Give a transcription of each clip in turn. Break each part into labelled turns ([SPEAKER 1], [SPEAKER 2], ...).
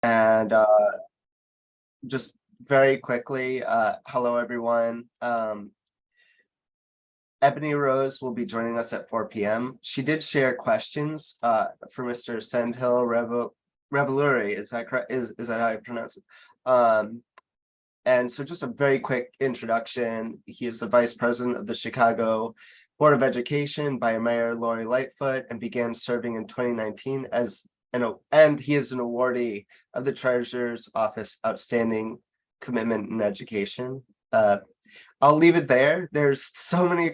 [SPEAKER 1] And just very quickly, hello everyone. Ebony Rose will be joining us at 4 p.m. She did share questions for Mr. Sandhill Reveluri. Is that correct? Is that how I pronounce it? And so just a very quick introduction. He is the vice president of the Chicago Board of Education by Mayor Lori Lightfoot and began serving in 2019 and he is an awardee of the Treasurer's Office Outstanding Commitment in Education. I'll leave it there. There's so many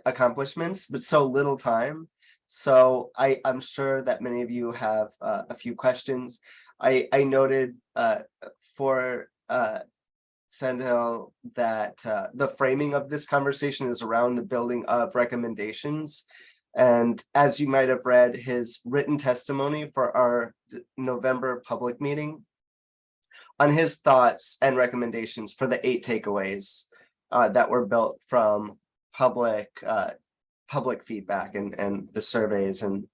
[SPEAKER 1] accomplishments, but so little time. So I'm sure that many of you have a few questions. I noted for Sandhill that the framing of this conversation is around the building of recommendations. And as you might have read, his written testimony for our November public meeting on his thoughts and recommendations for the 8 takeaways that were built from public feedback and the surveys and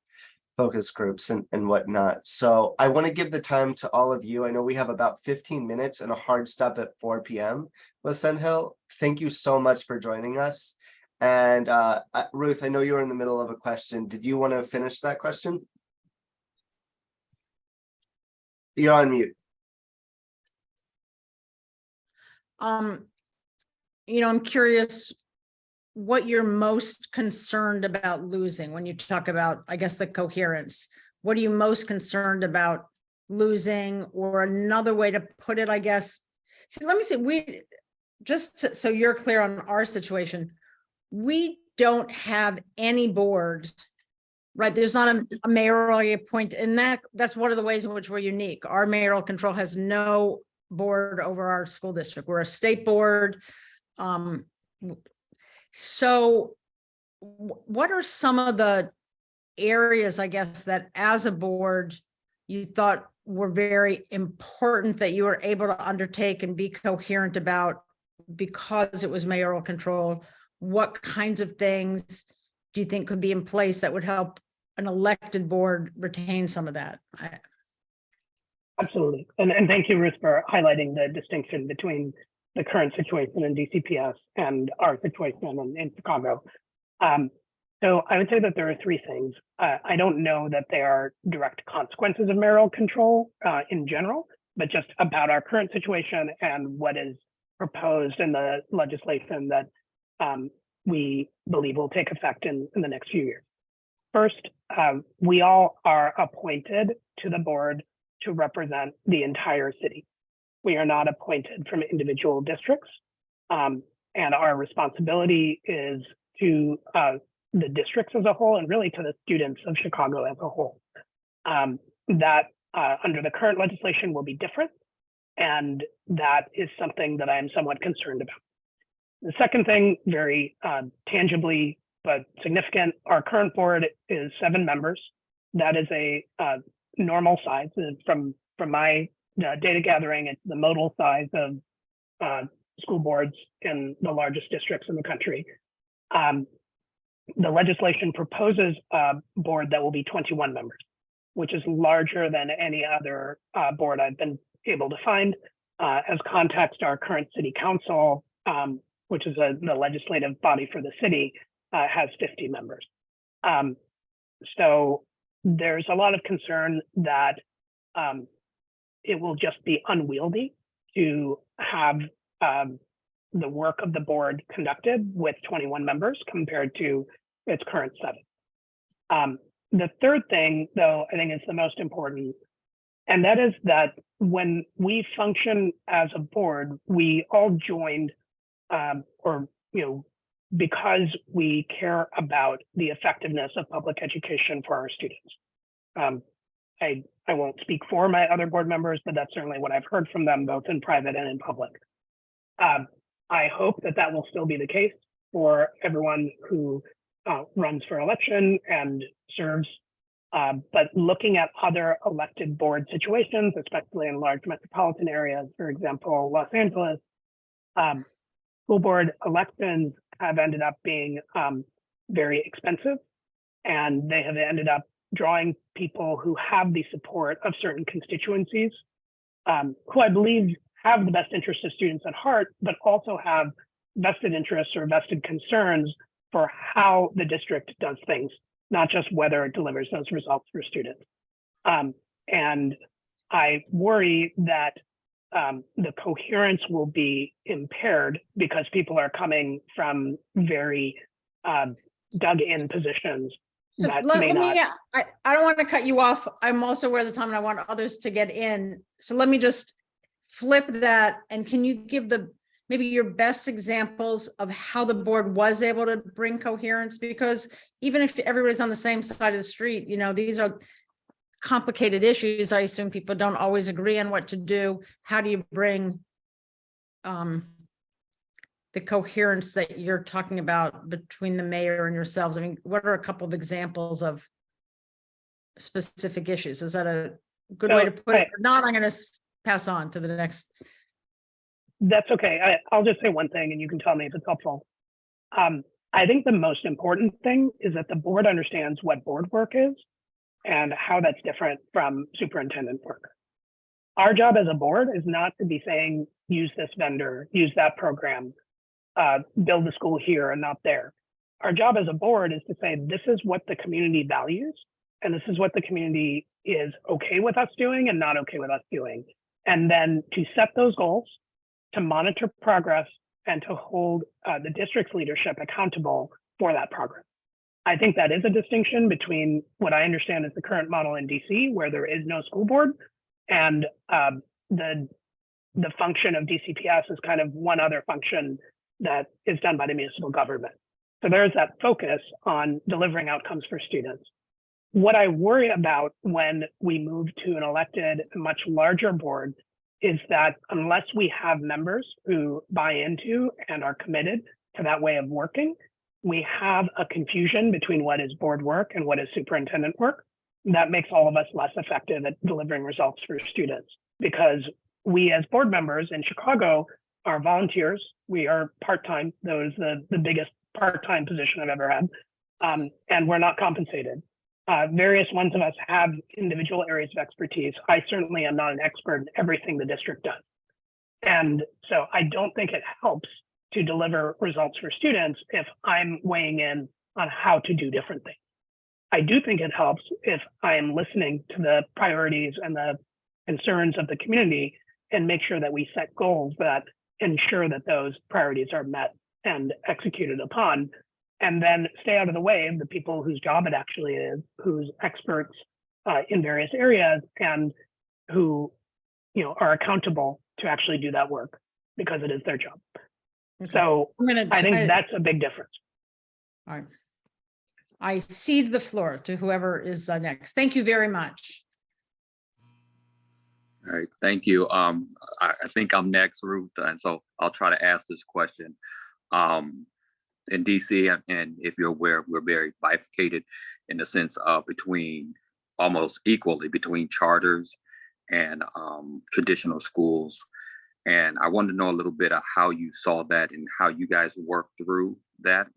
[SPEAKER 1] focus groups and whatnot. So I want to give the time to all of you. I know we have about 15 minutes and a hard stop at 4 p.m. with Sandhill. Thank you so much for joining us. And Ruth, I know you were in the middle of a question. Did you want to finish that question? You're on mute.
[SPEAKER 2] I'm curious what you're most concerned about losing when you talk about, I guess, the coherence. What are you most concerned about losing? Or another way to put it, I guess. See, let me say, so you're clear on our situation, we don't have any board, right? There's not a mayorally appointed, and that's one of the ways in which we're unique. Our mayoral control has no board over our school district. We're a state board. So what are some of the areas, I guess, that as a board you thought were very important that you were able to undertake and be coherent about because it was mayoral control? What kinds of things do you think could be in place that would help an elected board retain some of that?
[SPEAKER 3] Absolutely. And thank you, Ruth, for highlighting the distinction between the current situation in DCPS and our situation in Chicago. So I would say that there are 3 things. I don't know that they are direct consequences of mayoral control in general, but just about our current situation and what is proposed in the legislation that we believe will take effect in the next few years. First, we all are appointed to the board to represent the entire city. We are not appointed from individual districts, and our responsibility is to the districts as a whole and really to the students of Chicago as a whole. That under the current legislation will be different, and that is something that I am somewhat concerned about. The second thing, very tangibly but significant, our current board is 7 members. That is a normal size. From my data gathering, it's the modal size of school boards in the largest districts in the country. The legislation proposes a board that will be 21 members, which is larger than any other board I've been able to find. As context, our current city council, which is the legislative body for the city, has 50 members. So there's a lot of concern that it will just be unwieldy to have the work of the board conducted with 21 members compared to its current 7. The third thing, though, I think is the most important, and that is that when we function as a board, we all joined because we care about the effectiveness of public education for our students. I won't speak for my other board members, but that's certainly what I've heard from them, both in private and in public. I hope that will still be the case for everyone who runs for election and serves. But looking at other elected board situations, especially in large metropolitan areas, for example, Los Angeles, school board elections have ended up being very expensive, and they have ended up drawing people who have the support of certain constituencies, who I believe have the best interest of students at heart, but also have vested interests or vested concerns for how the district does things, not just whether it delivers those results for students. And I worry that the coherence will be impaired because people are coming from very dug in positions.
[SPEAKER 2] So
[SPEAKER 3] That
[SPEAKER 2] let
[SPEAKER 3] may
[SPEAKER 2] me,
[SPEAKER 3] not.
[SPEAKER 2] I don't want to cut you off. I'm also aware of the time and I want others to get in. So let me just flip that. And can you give maybe your best examples of how the board was able to bring coherence? Because even if everybody's on the same side of the street, these are complicated issues. I assume people don't always agree on what to do. How do you bring the coherence that you're talking about between the mayor and yourselves? I mean, what are a couple of examples of specific issues? Is that a good way to put it? Or not, I'm going to pass on to the next.
[SPEAKER 3] That's okay. I'll just say one thing and you can tell me if it's helpful. I think the most important thing is that the board understands what board work is and how that's different from superintendent work. Our job as a board is not to be saying, use this vendor, use that program, build a school here and not there. Our job as a board is to say, this is what the community values, and this is what the community is okay with us doing and not okay with us doing. And then to set those goals, to monitor progress, and to hold the district's leadership accountable for that progress. I think that is a distinction between what I understand is the current model in DC, where there is no school board, and the function of DCPS is kind of one other function that is done by the municipal government. So there's that focus on delivering outcomes for students. What I worry about when we move to an elected, much larger board is that unless we have members who buy into and are committed to that way of working, we have a confusion between what is board work and what is superintendent work. That makes all of us less effective at delivering results for students, because we as board members in Chicago are volunteers. We are part-time. That is the biggest part-time position I've ever had. And we're not compensated. Various ones of us have individual areas of expertise. I certainly am not an expert in everything the district does. And so I don't think it helps to deliver results for students if I'm weighing in on how to do different things. I do think it helps if I am listening to the priorities and the concerns of the community and make sure that we set goals that ensure that those priorities are met and executed upon, and then stay out of the way of the people whose job it actually is, who's experts in various areas, and who are accountable to actually do that work because it is their job. Okay. So I think that's a big difference.
[SPEAKER 2] All right. I cede the floor to whoever is next. Thank you very much.
[SPEAKER 4] All right, thank you. I think I'm next, Ruth, and so I'll try to ask this question. In DC, and if you're aware, we're very bifurcated in the sense of between almost equally between charters and traditional schools. And I wanted to know a little bit of how you saw that and how you guys worked through that.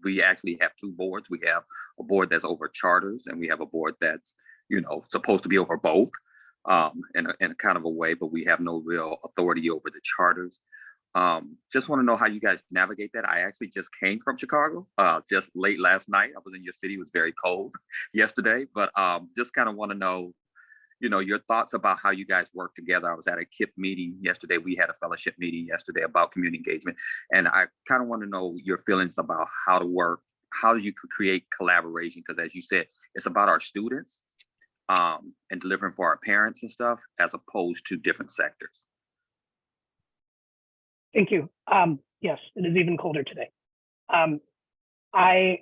[SPEAKER 4] We actually have two boards. We have a board that's over charters, and we have a board that's, supposed to be over both in a kind of a way, but we have no real authority over the charters. Just want to know how you guys navigate that. I actually just came from Chicago just late last night. I was in your city. It was very cold yesterday, but just kind of want to know, your thoughts about how you guys work together. I was at a KIP meeting yesterday. We had a fellowship meeting yesterday about community engagement. And I kind of want to know your feelings about how to work, how you could create collaboration. Because as you said, it's about our students and delivering for our parents and stuff, as opposed to different sectors.
[SPEAKER 3] Thank you. Yes, it is even colder today. I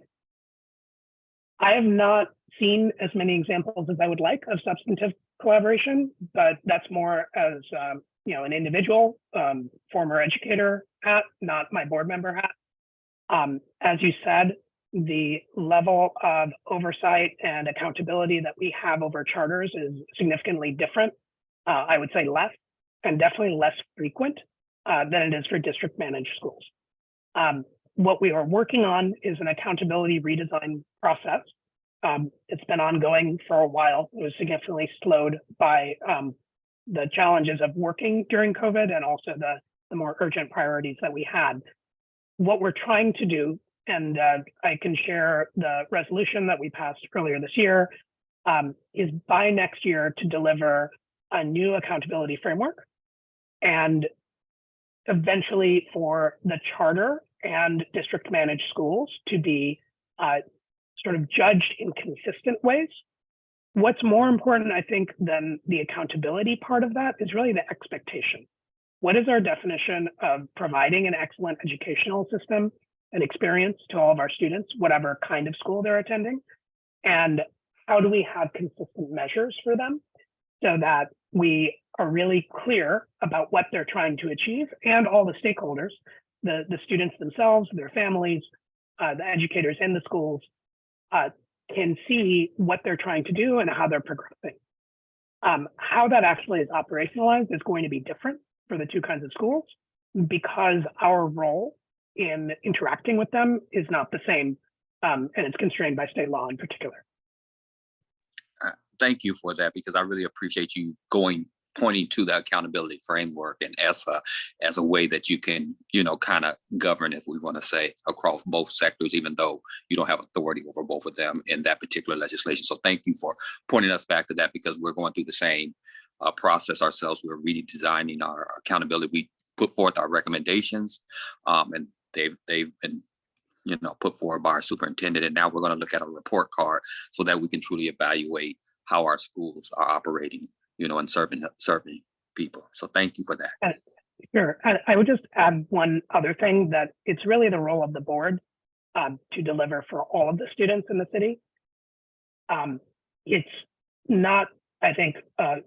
[SPEAKER 3] have not seen as many examples as I would like of substantive collaboration, but that's more as an individual, former educator hat, not my board member hat. As you said, the level of oversight and accountability that we have over charters is significantly different. I would say less, and definitely less frequent than it is for district managed schools. What we are working on is an accountability redesign process It's been ongoing for a while. It was significantly slowed by the challenges of working during COVID and also the more urgent priorities that we had. What we're trying to do, and I can share the resolution that we passed earlier this year, is by next year to deliver a new accountability framework and eventually for the charter and district managed schools to be sort of judged in consistent ways. What's more important, I think, than the accountability part of that is really the expectation. What is our definition of providing an excellent educational system and experience to all of our students, whatever kind of school they're attending? And how do we have consistent measures for them so that we are really clear about what they're trying to achieve, and all the stakeholders, the students themselves, their families, the educators in the schools, can see what they're trying to do and how they're progressing. How that actually is operationalized is going to be different for the two kinds of schools because our role in interacting with them is not the same, and it's constrained by state law in particular.
[SPEAKER 4] Thank you for that, because I really appreciate you pointing to the accountability framework and as a way that you can, kind of govern, if we want to say, across both sectors, even though you don't have authority over both of them in that particular legislation. So thank you for pointing us back to that, because we're going through the same process ourselves. We're redesigning our accountability. We put forth our recommendations, and they've been put forward by our superintendent, and now we're going to look at a report card so that we can truly evaluate how our schools are operating, and serving people. So thank you for that.
[SPEAKER 3] Sure. I would just add one other thing, that it's really the role of the board to deliver for all of the students in the city. It's not, I think,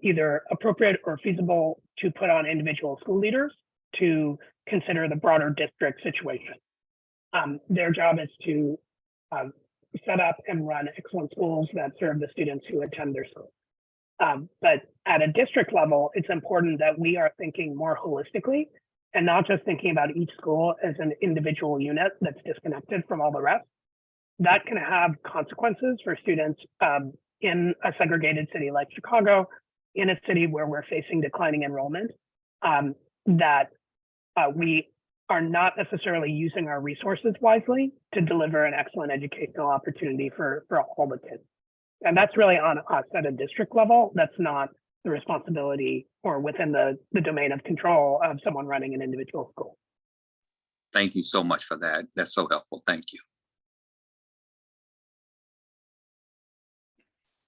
[SPEAKER 3] either appropriate or feasible to put on individual school leaders to consider the broader district situation. Their job is to set up and run excellent schools that serve the students who attend their school. But at a district level, it's important that we are thinking more holistically and not just thinking about each school as an individual unit that's disconnected from all the rest. That can have consequences for students in a segregated city like Chicago, in a city where we're facing declining enrollment, that we are not necessarily using our resources wisely to deliver an excellent educational opportunity for all the kids. And that's really on us at a district level. That's not the responsibility or within the domain of control of someone running an individual school.
[SPEAKER 4] Thank you so much for that. That's so helpful. Thank you.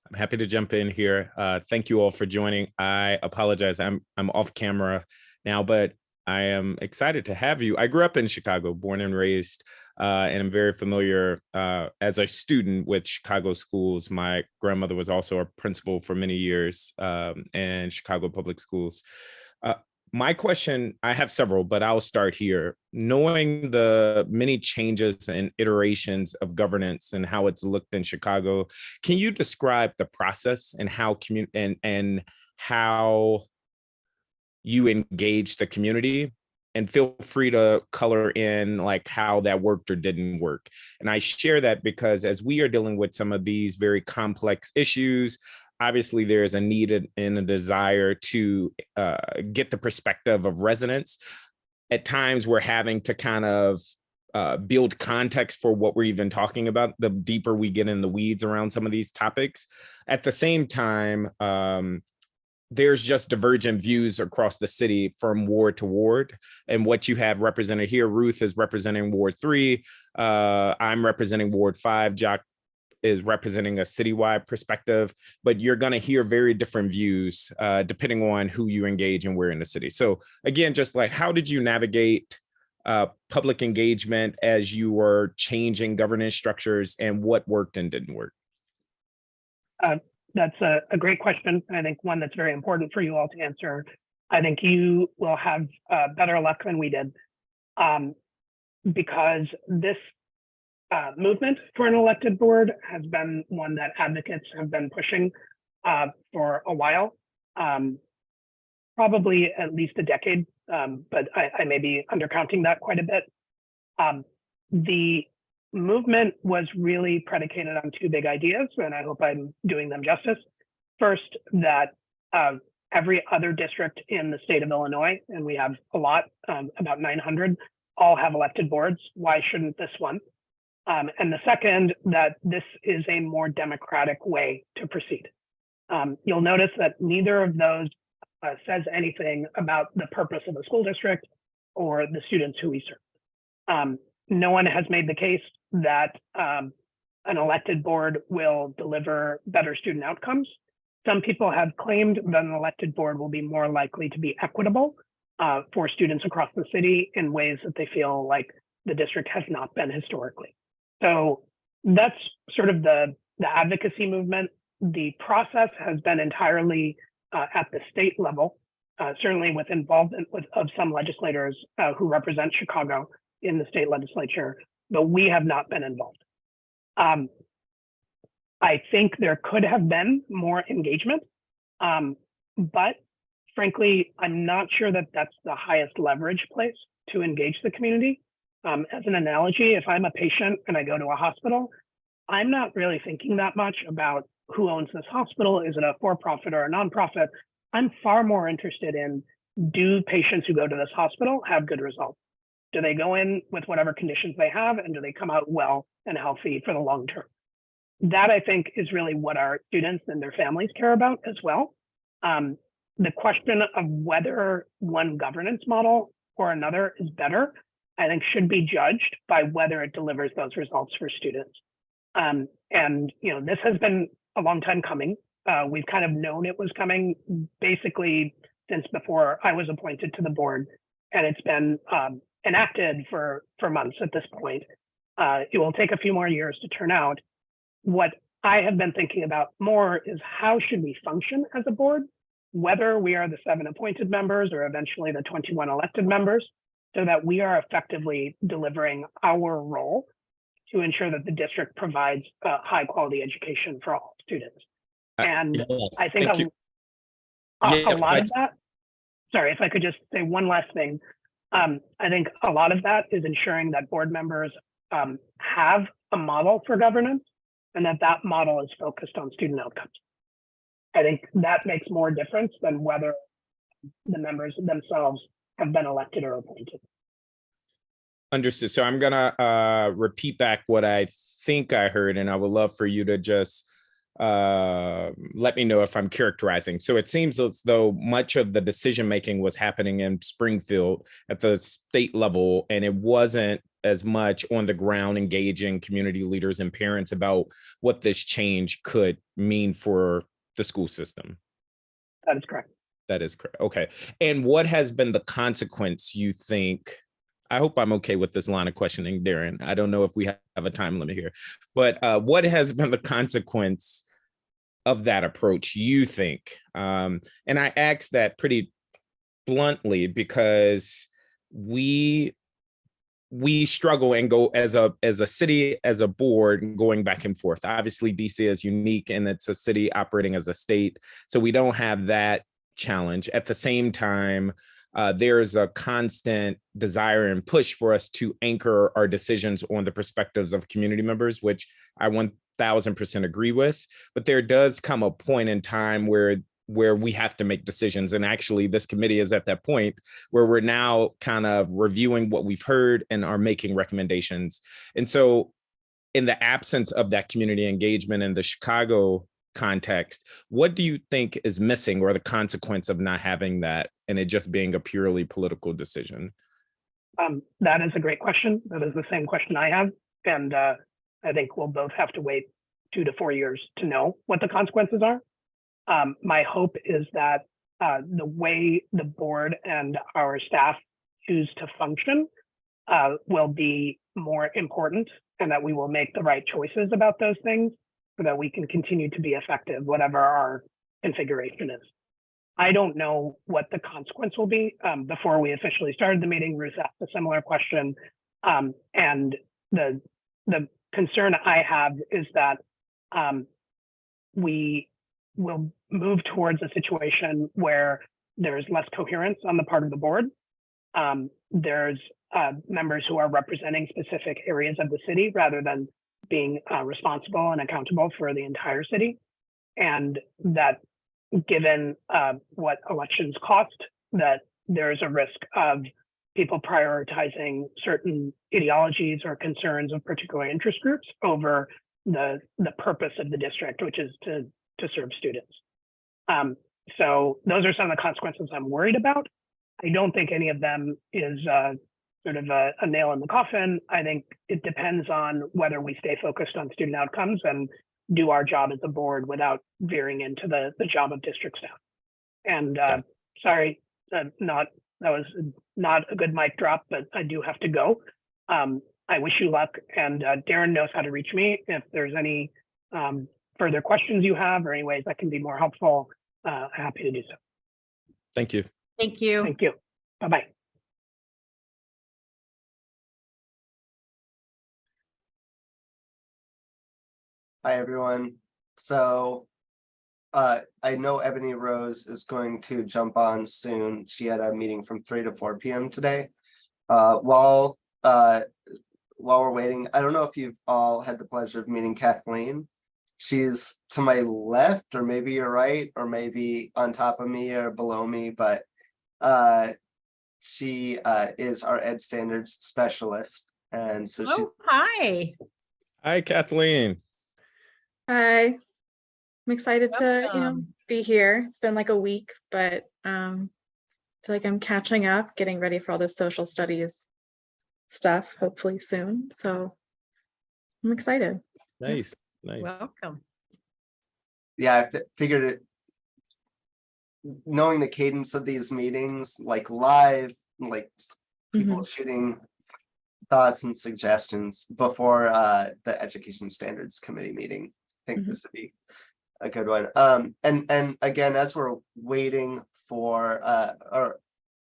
[SPEAKER 5] I'm happy to jump in here. Thank you all for joining. I apologize. I'm off camera now, but I am excited to have you. I grew up in Chicago, born and raised, and I'm very familiar as a student with Chicago schools. My grandmother was also a principal for many years in Chicago public schools. My question, I have several, but I'll start here. Knowing the many changes and iterations of governance and how it's looked in Chicago, can you describe the process and how how you engage the community? And feel free to color in like how that worked or didn't work. And I share that because as we are dealing with some of these very complex issues, obviously there's a need and a desire to get the perspective of residents. At times we're having to kind of build context for what we're even talking about, the deeper we get in the weeds around some of these topics. At the same time, there's just divergent views across the city from ward to ward. And what you have represented here, Ruth is representing Ward 3. I'm representing Ward 5. Jock is representing a citywide perspective, but you're going to hear very different views depending on who you engage and where in the city. So again, just like, how did you navigate public engagement as you were changing governance structures, and what worked and didn't work?
[SPEAKER 3] That's a great question. I think one that's very important for you all to answer. I think you will have better luck than we did because this movement for an elected board has been one that advocates have been pushing for a while, probably at least a decade, but I may be undercounting that quite a bit. The movement was really predicated on two big ideas, and I hope I'm doing them justice. First, that every other district in the state of Illinois, and we have a lot, about 900, all have elected boards. Why shouldn't this one? And the second, that this is a more democratic way to proceed. You'll notice that neither of those says anything about the purpose of a school district or the students who we serve. No one has made the case that an elected board will deliver better student outcomes. Some people have claimed that an elected board will be more likely to be equitable for students across the city in ways that they feel like the district has not been historically. So that's sort of the advocacy movement. The process has been entirely at the state level, certainly with involvement of some legislators who represent Chicago in the state legislature, but we have not been involved. I think there could have been more engagement, but frankly, I'm not sure that that's the highest leverage place to engage the community. As an analogy, if I'm a patient and I go to a hospital, I'm not really thinking that much about who owns this hospital. Is it a for-profit or a nonprofit? I'm far more interested in, do patients who go to this hospital have good results? Do they go in with whatever conditions they have, and do they come out well and healthy for the long term? That, I think, is really what our students and their families care about as well. The question of whether one governance model or another is better, I think, should be judged by whether it delivers those results for students. And this has been a long time coming. We've kind of known it was coming basically since before I was appointed to the board, and it's been enacted for months at this point. It will take a few more years to turn out. What I have been thinking about more is, how should we function as a board, whether we are the 7 appointed members or eventually the 21 elected members, so that we are effectively delivering our role to ensure that the district provides a high quality education for all students. And
[SPEAKER 5] Yes,
[SPEAKER 3] I think a lot of that, sorry, if I could just say one last thing. I think a lot of that is ensuring that board members have a model for governance, and that model is focused on student outcomes. I think that makes more difference than whether the members themselves have been elected or appointed.
[SPEAKER 5] Understood. So I'm gonna repeat back what I think I heard, and I would love for you to just let me know if I'm characterizing. So it seems as though much of the decision making was happening in Springfield at the state level, and it wasn't as much on the ground engaging community leaders and parents about what this change could mean for the school system.
[SPEAKER 3] That is correct.
[SPEAKER 5] That is correct. Okay. And what has been the consequence, you think? I hope I'm okay with this line of questioning, Darren. I don't know if we have a time limit here, but what has been the consequence of that approach, you think? And I ask that pretty bluntly because we struggle and go as a city, as a board, going back and forth. Obviously, DC is unique and it's a city operating as a state, so we don't have that challenge. At the same time, there's a constant desire and push for us to anchor our decisions on the perspectives of community members, which I 1000% agree with. But there does come a point in time where we have to make decisions. And actually, this committee is at that point where we're now kind of reviewing what we've heard and are making recommendations. And so in the absence of that community engagement in the Chicago context, what do you think is missing, or the consequence of not having that and it just being a purely political decision?
[SPEAKER 3] That is a great question. That is the same question I have. And I think we'll both have to wait 2 to 4 years to know what the consequences are. My hope is that the way the board and our staff choose to function will be more important, and that we will make the right choices about those things so that we can continue to be effective, whatever our configuration is. I don't know what the consequence will be. Before we officially started the meeting, Ruth asked a similar question. And the concern I have is that we will move towards a situation where there's less coherence on the part of the board. there's members who are representing specific areas of the city rather than being responsible and accountable for the entire city. And that given what elections cost, that there's a risk of people prioritizing certain ideologies or concerns of particular interest groups over the purpose of the district, which is to serve students. So those are some of the consequences I'm worried about. I don't think any of them is sort of a nail in the coffin. I think it depends on whether we stay focused on student outcomes and do our job as a board without veering into the job of district staff. And sorry, that was not a good mic drop, but I do have to go. I wish you luck, and Darren knows how to reach me if there's any further questions you have or any ways I can be more helpful. Happy to do so.
[SPEAKER 5] Thank you.
[SPEAKER 2] Thank you.
[SPEAKER 3] Thank you. Bye-bye.
[SPEAKER 1] Hi, everyone. So I know Ebony Rose is going to jump on soon. She had a meeting from 3 to 4 p.m. today. While we're waiting, I don't know if you've all had the pleasure of meeting Kathleen. She's to my left, or maybe you're right, or maybe on top of me or below me, but she is our Ed Standards specialist. And so she,
[SPEAKER 2] Oh, hi.
[SPEAKER 5] Hi, Kathleen.
[SPEAKER 6] Hi, I'm excited to,
[SPEAKER 2] Welcome.
[SPEAKER 6] be here. It's been like a week, but I feel like I'm catching up, getting ready for all this social studies stuff, hopefully soon. So I'm excited.
[SPEAKER 5] Nice. Nice.
[SPEAKER 2] Welcome.
[SPEAKER 1] yeah, I figured it. Knowing the cadence of these meetings, like live, like people shooting thoughts and suggestions before the Education Standards Committee meeting. I think this would be a good one. And again, as we're waiting for or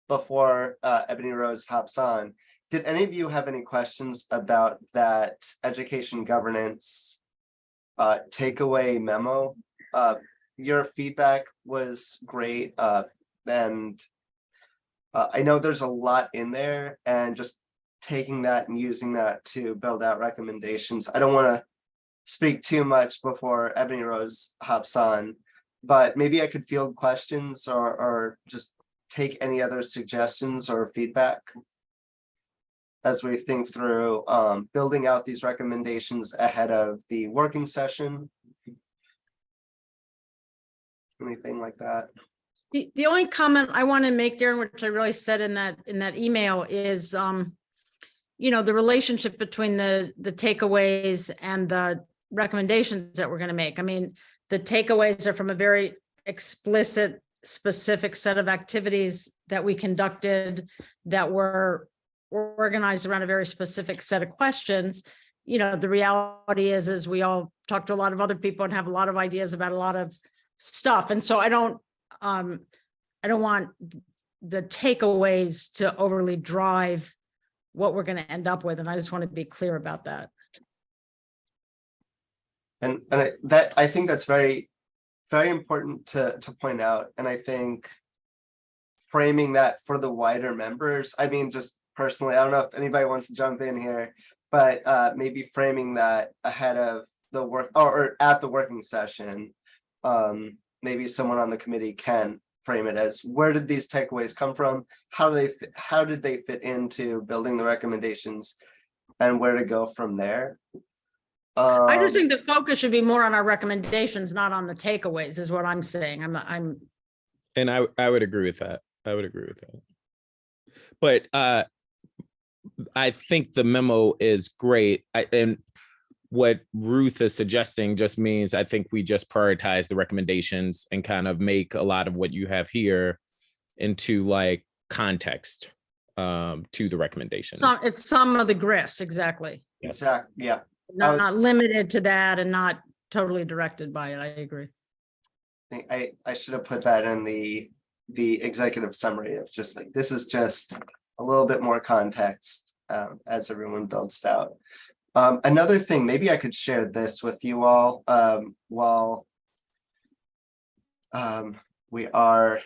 [SPEAKER 1] before Ebony Rose hops on, did any of you have any questions about that education governance takeaway memo? Your feedback was great, and I know there's a lot in there, and just taking that and using that to build out recommendations. I don't want to speak too much before Ebony Rose hops on, but maybe I could field questions or just take any other suggestions or feedback as we think through building out these recommendations ahead of the working session. Anything like that?
[SPEAKER 2] The only comment I want to make, Darren, which I really said in that email, is the relationship between the takeaways and the recommendations that we're going to make. I mean, the takeaways are from a very explicit, specific set of activities that we conducted that were organized around a very specific set of questions. The reality is we all talk to a lot of other people and have a lot of ideas about a lot of stuff. And so I don't want the takeaways to overly drive what we're going to end up with. And I just want to be clear about that.
[SPEAKER 1] And I think that's very, very important to point out. And I think framing that for the wider members, I mean, just personally, I don't know if anybody wants to jump in here, but maybe framing that ahead of the work or at the working session, maybe someone on the committee can frame it as, where did these takeaways come from? How did they fit into building the recommendations, and where to go from there?
[SPEAKER 2] I just think the focus should be more on our recommendations, not on the takeaways, is what I'm saying.
[SPEAKER 5] And I would agree with that. But I think the memo is great. And what Ruth is suggesting just means I think we just prioritize the recommendations and kind of make a lot of what you have here into like context to the recommendations.
[SPEAKER 2] So it's some of the grist, exactly.
[SPEAKER 1] Exactly. Yeah.
[SPEAKER 2] Not limited to that and not totally directed by it. I agree.
[SPEAKER 1] I think I should have put that in the executive summary. Of just like, this is just a little bit more context as everyone builds it out. Another thing, maybe I could share this with you all while we are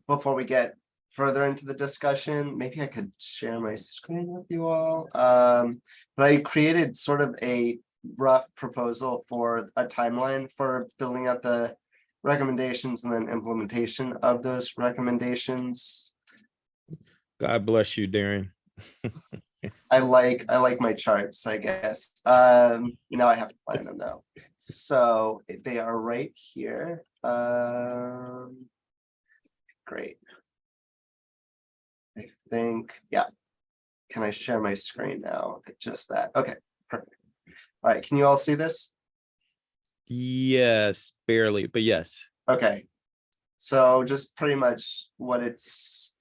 [SPEAKER 1] before we get further into the discussion, maybe I could share my screen with you all. But I created sort of a rough proposal for a timeline for building out the recommendations and then implementation of those recommendations.
[SPEAKER 5] God bless you, Darren.
[SPEAKER 1] I like my charts, I guess. Now I have to find them though. So they are right here. Great. I think, yeah. Can I share my screen now? Just that. Okay, perfect. All right, can you all see this?
[SPEAKER 5] Yes, barely, but yes.
[SPEAKER 1] Okay. So just pretty much what it's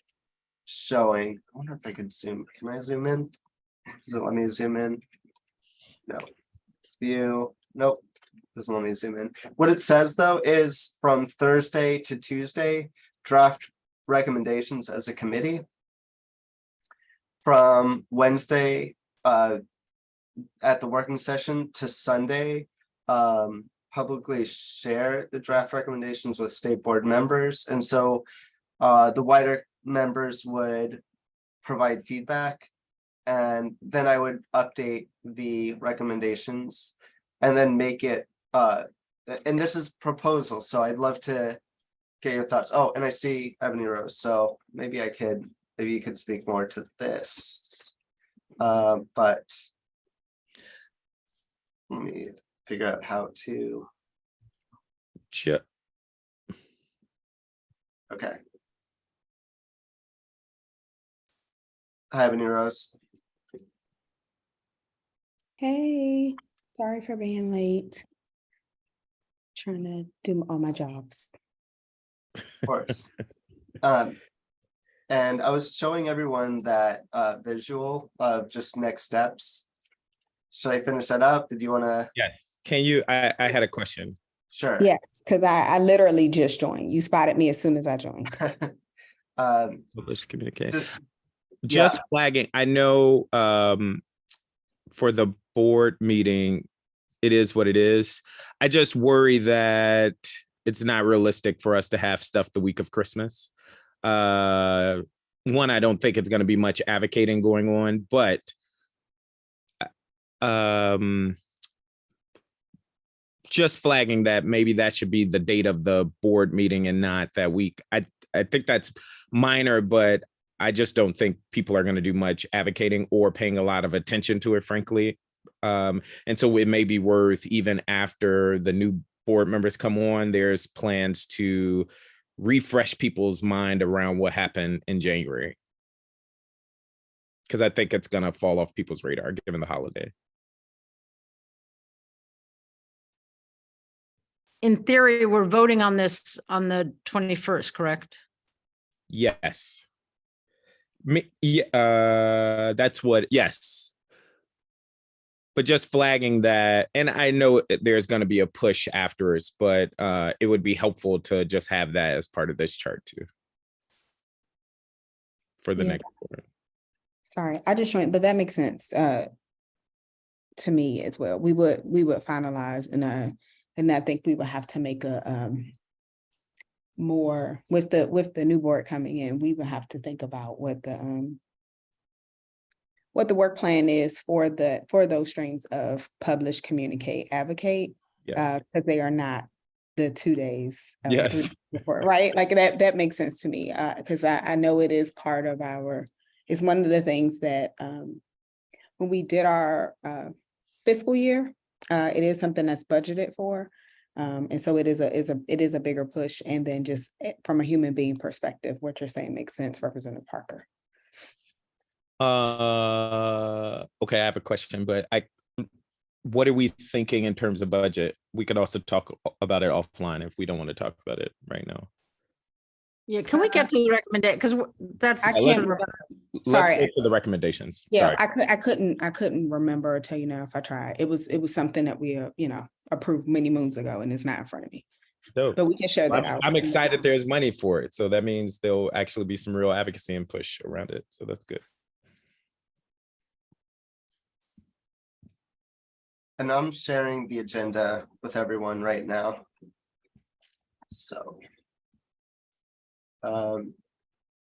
[SPEAKER 1] showing. I wonder if I could zoom. Can I zoom in? Does it let me zoom in? No. View. Nope. Doesn't let me zoom in. What it says though is from Thursday to Tuesday, draft recommendations as a committee. From Wednesday at the working session to Sunday, publicly share the draft recommendations with state board members. And so the wider members would provide feedback, and then I would update the recommendations and then make it, and this is proposal, so I'd love to get your thoughts. Oh, and I see Ebony Rose, so maybe you could speak more to this. But let me figure out how to, okay. Hi, Ebony Rose.
[SPEAKER 7] Hey, sorry for being late. Trying to do all my jobs.
[SPEAKER 1] Of course. And I was showing everyone that visual of just next steps. Should I finish that up? Did you want to?
[SPEAKER 5] Yes. Can you, I had a question.
[SPEAKER 1] Sure.
[SPEAKER 7] Yes, because I literally just joined. You spotted me as soon as I joined.
[SPEAKER 5] Publish communication.
[SPEAKER 1] Just
[SPEAKER 5] Just flagging, I know for the board meeting, it is what it is. I just worry that it's not realistic for us to have stuff the week of Christmas. One, I don't think it's going to be much advocating going on, but just flagging that maybe that should be the date of the board meeting and not that week. I think that's minor, but I just don't think people are going to do much advocating or paying a lot of attention to it, frankly. And so it may be worth, even after the new board members come on, there's plans to refresh people's mind around what happened in January. Because I think it's going to fall off people's radar given the holiday.
[SPEAKER 2] In theory, we're voting on this on the 21st, correct?
[SPEAKER 5] Yes. That's what, yes. But just flagging that, and I know there's going to be a push afterwards, but it would be helpful to just have that as part of this chart too. For the next quarter.
[SPEAKER 7] Sorry, I just joined, but that makes sense to me as well. We would finalize, and I think we would have to make a more with the new board coming in. We would have to think about what the work plan is for those streams of publish, communicate, advocate.
[SPEAKER 5] Yes.
[SPEAKER 7] Because they are not the 2 days.
[SPEAKER 5] Yes.
[SPEAKER 7] Before, right? Like that makes sense to me. Because I know it is part of it's one of the things that when we did our fiscal year, it is something that's budgeted for. And so it is a bigger push. And then just from a human being perspective, what you're saying makes sense, Representative Parker.
[SPEAKER 5] Okay, I have a question, but what are we thinking in terms of budget? We could also talk about it offline if we don't want to talk about it right now.
[SPEAKER 2] Yeah, can we get to the recommendation? Because that's.
[SPEAKER 7] I
[SPEAKER 5] let's-
[SPEAKER 7] can't remember.
[SPEAKER 5] Let's
[SPEAKER 7] Sorry.
[SPEAKER 5] go to the recommendations.
[SPEAKER 7] Yeah,
[SPEAKER 5] Sorry.
[SPEAKER 7] I couldn't remember or tell you now if I tried. It was something that we approved many moons ago, and it's not in front of me.
[SPEAKER 5] Dope.
[SPEAKER 7] But we can share that out.
[SPEAKER 5] I'm excited there's money for it. So that means there'll actually be some real advocacy and push around it. So that's good.
[SPEAKER 1] And I'm sharing the agenda with everyone right now. So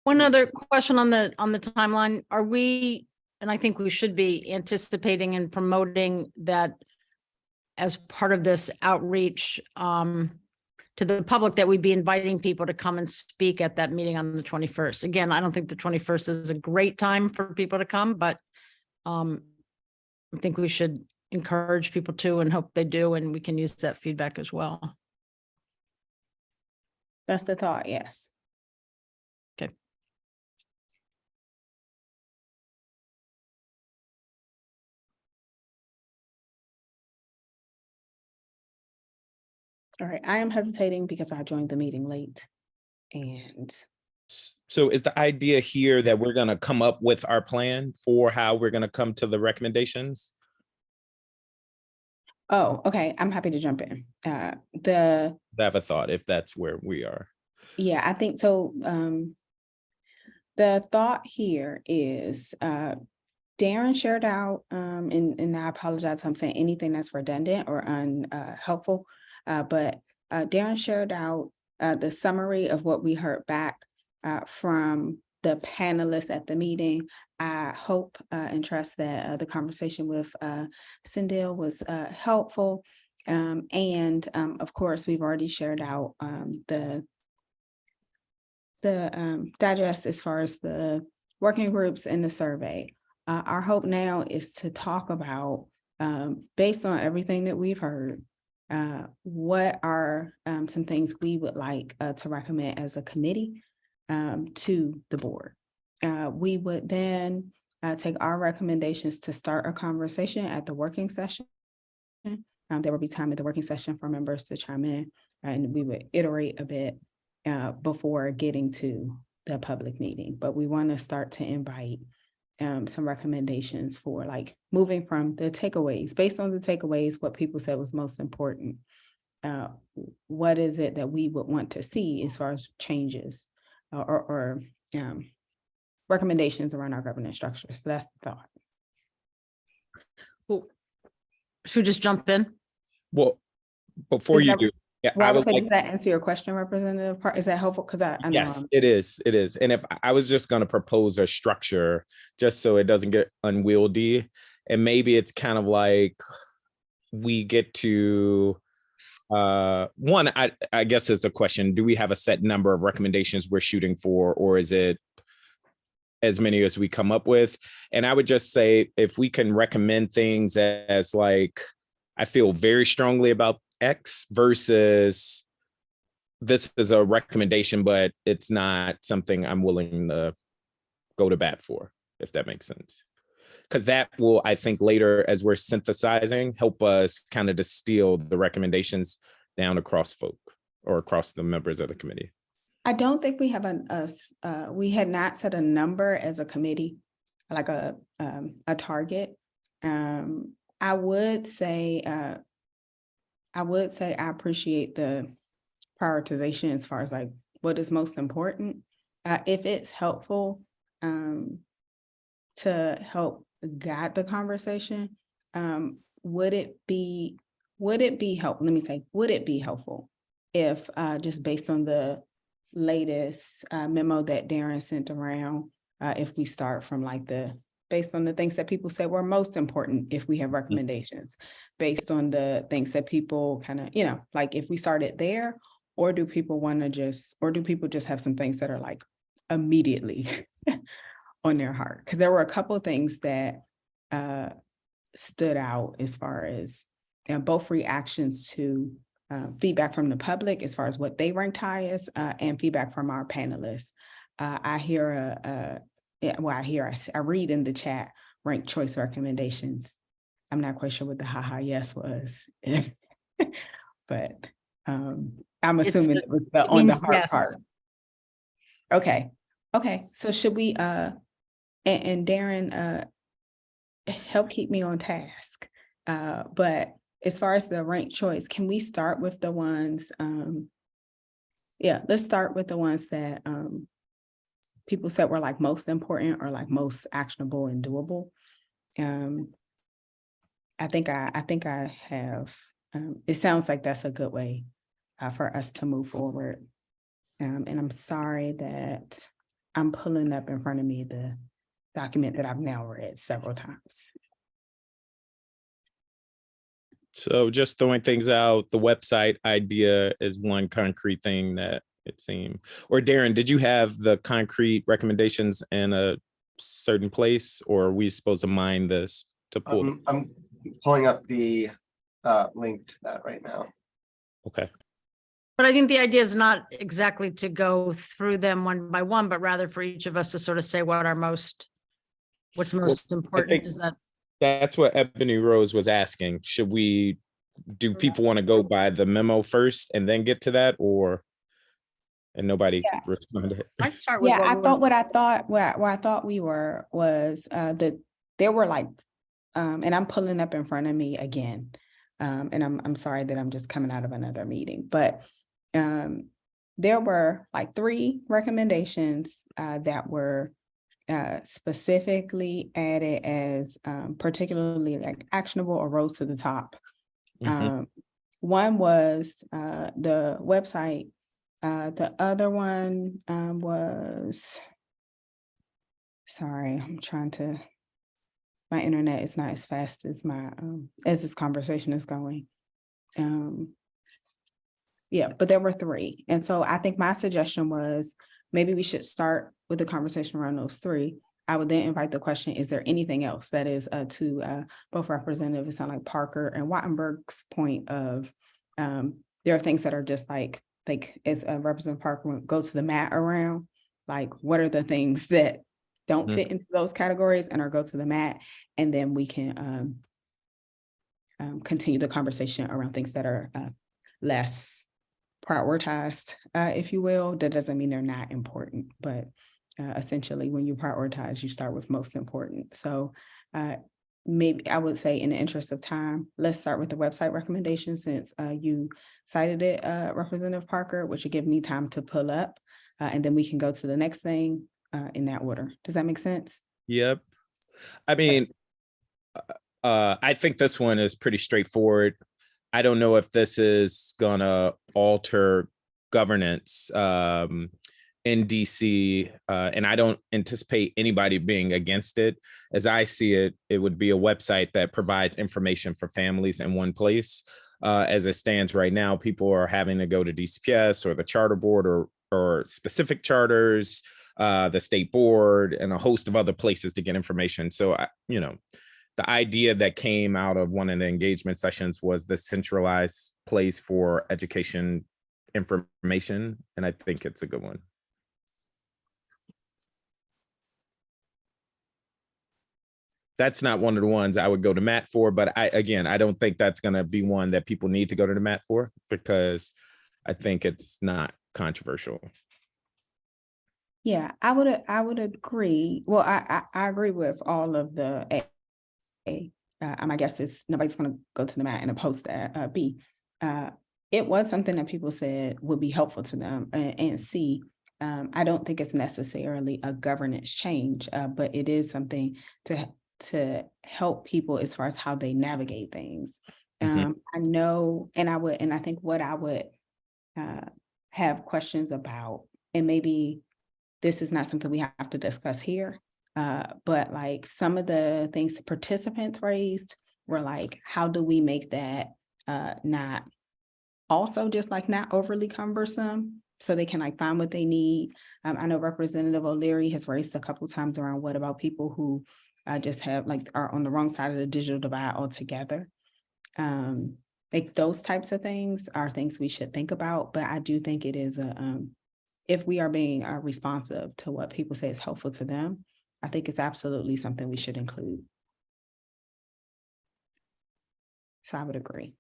[SPEAKER 2] One other question on the timeline, are we, and I think we should be anticipating and promoting that as part of this outreach to the public, that we'd be inviting people to come and speak at that meeting on the 21st. Again, I don't think the 21st is a great time for people to come, but I think we should encourage people to and hope they do, and we can use that feedback as well.
[SPEAKER 7] That's the thought, yes.
[SPEAKER 2] Okay.
[SPEAKER 7] All right, I am hesitating because I joined the meeting late. And
[SPEAKER 5] So is the idea here that we're gonna come up with our plan for how we're gonna come to the recommendations?
[SPEAKER 7] oh, okay, I'm happy to jump in.
[SPEAKER 5] I have a thought if that's where we are.
[SPEAKER 7] Yeah, I think so. The thought here is Darren shared out, and I apologize if I'm saying anything that's redundant or unhelpful, but Darren shared out the summary of what we heard back from the panelists at the meeting. I hope and trust that the conversation with Cindil was helpful. And of course, we've already shared out the digest as far as the working groups and the survey. Our hope now is to talk about, based on everything that we've heard, what are some things we would like to recommend as a committee to the board. We would then take our recommendations to start a conversation at the working session. There will be time at the working session for members to chime in, and we would iterate a bit before getting to the public meeting. But we want to start to invite some recommendations for like moving from the takeaways, based on the takeaways, what people said was most important. What is it that we would want to see as far as changes or recommendations around our governance structure? So that's the thought.
[SPEAKER 2] Cool. Should we just jump in?
[SPEAKER 5] Well, before
[SPEAKER 7] Is
[SPEAKER 5] you
[SPEAKER 7] that-
[SPEAKER 5] do, yeah,
[SPEAKER 7] Well,
[SPEAKER 5] I
[SPEAKER 7] I would
[SPEAKER 5] would
[SPEAKER 7] say,
[SPEAKER 5] like,
[SPEAKER 7] does that answer your question, Representative Park? Is that helpful? Because I know.
[SPEAKER 5] yes, it is. And if I was just gonna propose a structure, just so it doesn't get unwieldy, and maybe it's kind of like we get to one, I guess it's a question, do we have a set number of recommendations we're shooting for, or is it as many as we come up with? And I would just say, if we can recommend things as like, I feel very strongly about X versus this is a recommendation, but it's not something I'm willing to go to bat for, if that makes sense. Because that will, I think, later, as we're synthesizing, help us kind of distill the recommendations down across folk or across the members of the committee.
[SPEAKER 7] I don't think we have we had not set a number as a committee, like a target. I would say I appreciate the prioritization as far as like what is most important. If it's helpful to help guide the conversation, would it be helpful? Let me say, would it be helpful if just based on the latest memo that Darren sent around, if we start from like based on the things that people said were most important, if we have recommendations based on the things that people kind of, like if we started there, or do people just have some things that are like immediately on their heart? Because there were a couple of things that stood out as far as both reactions to feedback from the public as far as what they ranked highest, and feedback from our panelists. I read in the chat ranked choice recommendations. I'm not quite sure what the haha yes was, but I'm assuming it was on the hard part. Okay. So should we and Darren help keep me on task? But as far as the ranked choice, can we start with the ones? Let's start with the ones that people said were like most important or like most actionable and doable. I think I have. It sounds like that's a good way for us to move forward. And I'm sorry that I'm pulling up in front of me the document that I've now read several times.
[SPEAKER 5] So just throwing things out, the website idea is one concrete thing that it seemed. Or Darren, did you have the concrete recommendations in a certain place, or are we supposed to mine this to pull?
[SPEAKER 1] I'm pulling up the link to that right now.
[SPEAKER 5] Okay.
[SPEAKER 2] But I think the idea is not exactly to go through them one by one, but rather for each of us to sort of say what's most important.
[SPEAKER 5] think-
[SPEAKER 2] Is that
[SPEAKER 5] That's what Ebony Rose was asking. Do people want to go by the memo first and then get to that, or? And nobody
[SPEAKER 7] Yeah.
[SPEAKER 5] responded.
[SPEAKER 2] I start with
[SPEAKER 7] Yeah, I
[SPEAKER 2] what
[SPEAKER 7] thought where I thought we were was that there were like, and I'm pulling up in front of me again. And I'm sorry that I'm just coming out of another meeting, but there were like 3 recommendations that were specifically added as particularly like actionable or rose to the top.
[SPEAKER 5] Mhm.
[SPEAKER 7] One was the website. The other one was, sorry, my internet is not as fast as as this conversation is going. Yeah, but there were 3. And so I think my suggestion was maybe we should start with the conversation around those 3. I would then invite the question, is there anything else that is to both representatives, sound like Parker and Wattenberg's point of there are things that are just like as Representative Parker would go to the mat around, like what are the things that don't fit into those categories and or go to the mat, and then we can continue the conversation around things that are less prioritized, if you will. That doesn't mean they're not important, but essentially when you prioritize, you start with most important. So maybe I would say in the interest of time, let's start with the website recommendation since you cited it, Representative Parker, which would give me time to pull up, and then we can go to the next thing in that order. Does that make sense?
[SPEAKER 5] Yep. I mean, I think this one is pretty straightforward. I don't know if this is gonna alter governance in DC, and I don't anticipate anybody being against it. As I see it, it would be a website that provides information for families in one place. As it stands right now, people are having to go to DCPS or the charter board or specific charters, the state board, and a host of other places to get information. So, the idea that came out of one of the engagement sessions was the centralized place for education information, and I think it's a good one. That's not one of the ones I would go to Matt for, but I don't think that's going to be one that people need to go to the Matt for, because I think it's not controversial.
[SPEAKER 7] Yeah, I would agree. Well, I agree with all of the I guess it's nobody's going to go to the mat and oppose that. B, it was something that people said would be helpful to them. And C, I don't think it's necessarily a governance change, but it is something to help people as far as how they navigate things. I know, and I think what I would have questions about, and maybe this is not something we have to discuss here, but like some of the things the participants raised were like, how do we make that not also just like not overly cumbersome so they can like find what they need. I know Representative O'Leary has raised a couple times around what about people who just have like are on the wrong side of the digital divide altogether. Like those types of things are things we should think about, but I do think it is if we are being responsive to what people say is helpful to them, I think it's absolutely something we should include. So I would agree.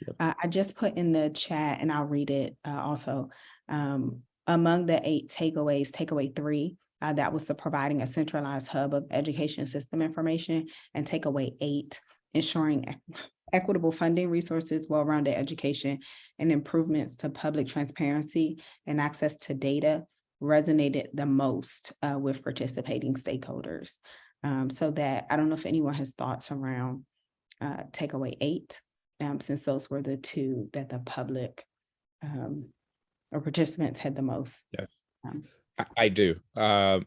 [SPEAKER 7] Yep. I just put in the chat and I'll read it also. Among the 8 takeaways, takeaway 3, that was the providing a centralized hub of education system information, and takeaway 8, ensuring equitable funding resources, well-rounded education, and improvements to public transparency and access to data resonated the most with participating stakeholders. So that I don't know if anyone has thoughts around takeaway 8, since those were the 2 that the public or participants had the most.
[SPEAKER 5] Yes. I do.
[SPEAKER 7] Mhm.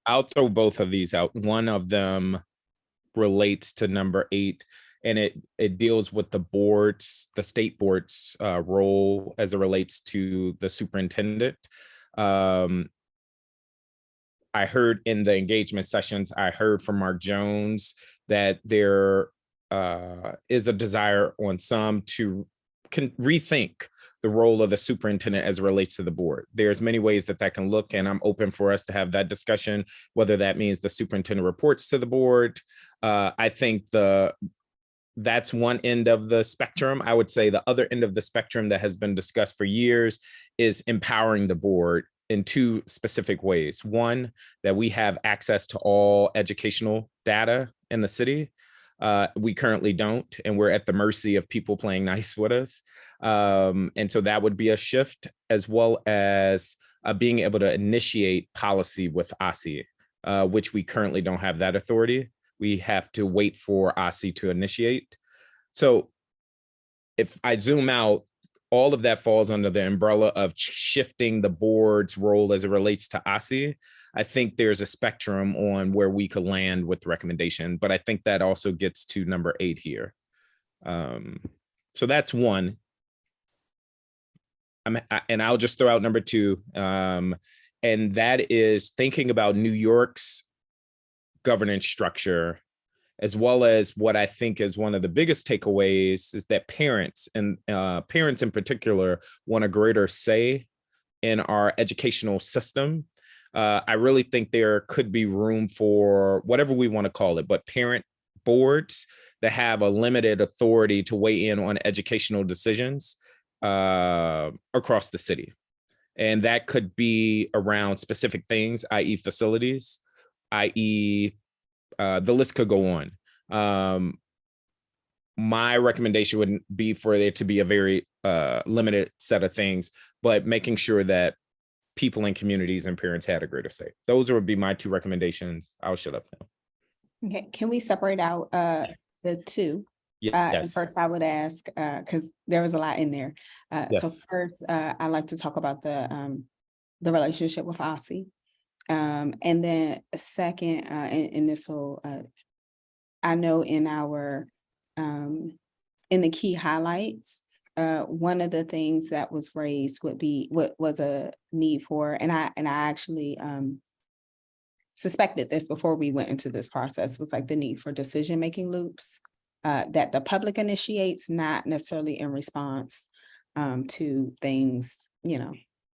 [SPEAKER 5] I'll throw both of these out. One of them relates to number 8, and it deals with the state board's role as it relates to the superintendent. I heard in the engagement sessions, I heard from Mark Jones that there is a desire on some to rethink the role of the superintendent as it relates to the board. There's many ways that that can look, and I'm open for us to have that discussion, whether that means the superintendent reports to the board. I think that's one end of the spectrum. I would say the other end of the spectrum that has been discussed for years is empowering the board in 2 specific ways. One, that we have access to all educational data in the city. We currently don't, and we're at the mercy of people playing nice with us. And so that would be a shift, as well as being able to initiate policy with OSSI, which we currently don't have that authority. We have to wait for OSSI to initiate. So if I zoom out, all of that falls under the umbrella of shifting the board's role as it relates to OSSI. I think there's a spectrum on where we could land with the recommendation, but I think that also gets to number 8 here. So that's one. And I'll just throw out number 2. And that is thinking about New York's governance structure, as well as what I think is one of the biggest takeaways is that parents, and parents in particular, want a greater say in our educational system. I really think there could be room for whatever we want to call it, but parent boards that have a limited authority to weigh in on educational decisions across the city. And that could be around specific things, i.e. facilities, i.e. The list could go on. My recommendation would be for there to be a very limited set of things, but making sure that people in communities and parents had a greater say. Those would be my 2 recommendations. I'll shut up now.
[SPEAKER 7] Okay, can we separate out the 2? And
[SPEAKER 5] Yes.
[SPEAKER 7] first I would ask, because there was a lot in there. So
[SPEAKER 5] Yes.
[SPEAKER 7] first, I'd like to talk about the relationship with OSSI. And then second, and this will, I know in our, in the key highlights, one of the things that was raised would be what was a need for, and I actually suspected this before we went into this process, was like the need for decision-making loops that the public initiates, not necessarily in response to things,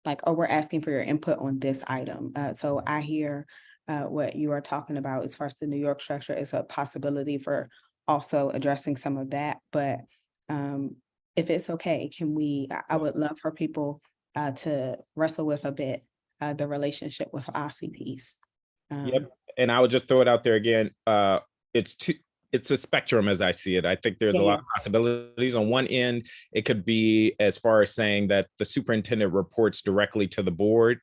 [SPEAKER 7] like, oh, we're asking for your input on this item. So I hear what you are talking about as far as the New York structure is a possibility for also addressing some of that. But if it's okay, I would love for people to wrestle with a bit the relationship with OSSI piece.
[SPEAKER 5] Yep. And I would just throw it out there again. It's a spectrum as I see it. I think there's a lot of possibilities. On one end, it could be as far as saying that the superintendent reports directly to the board.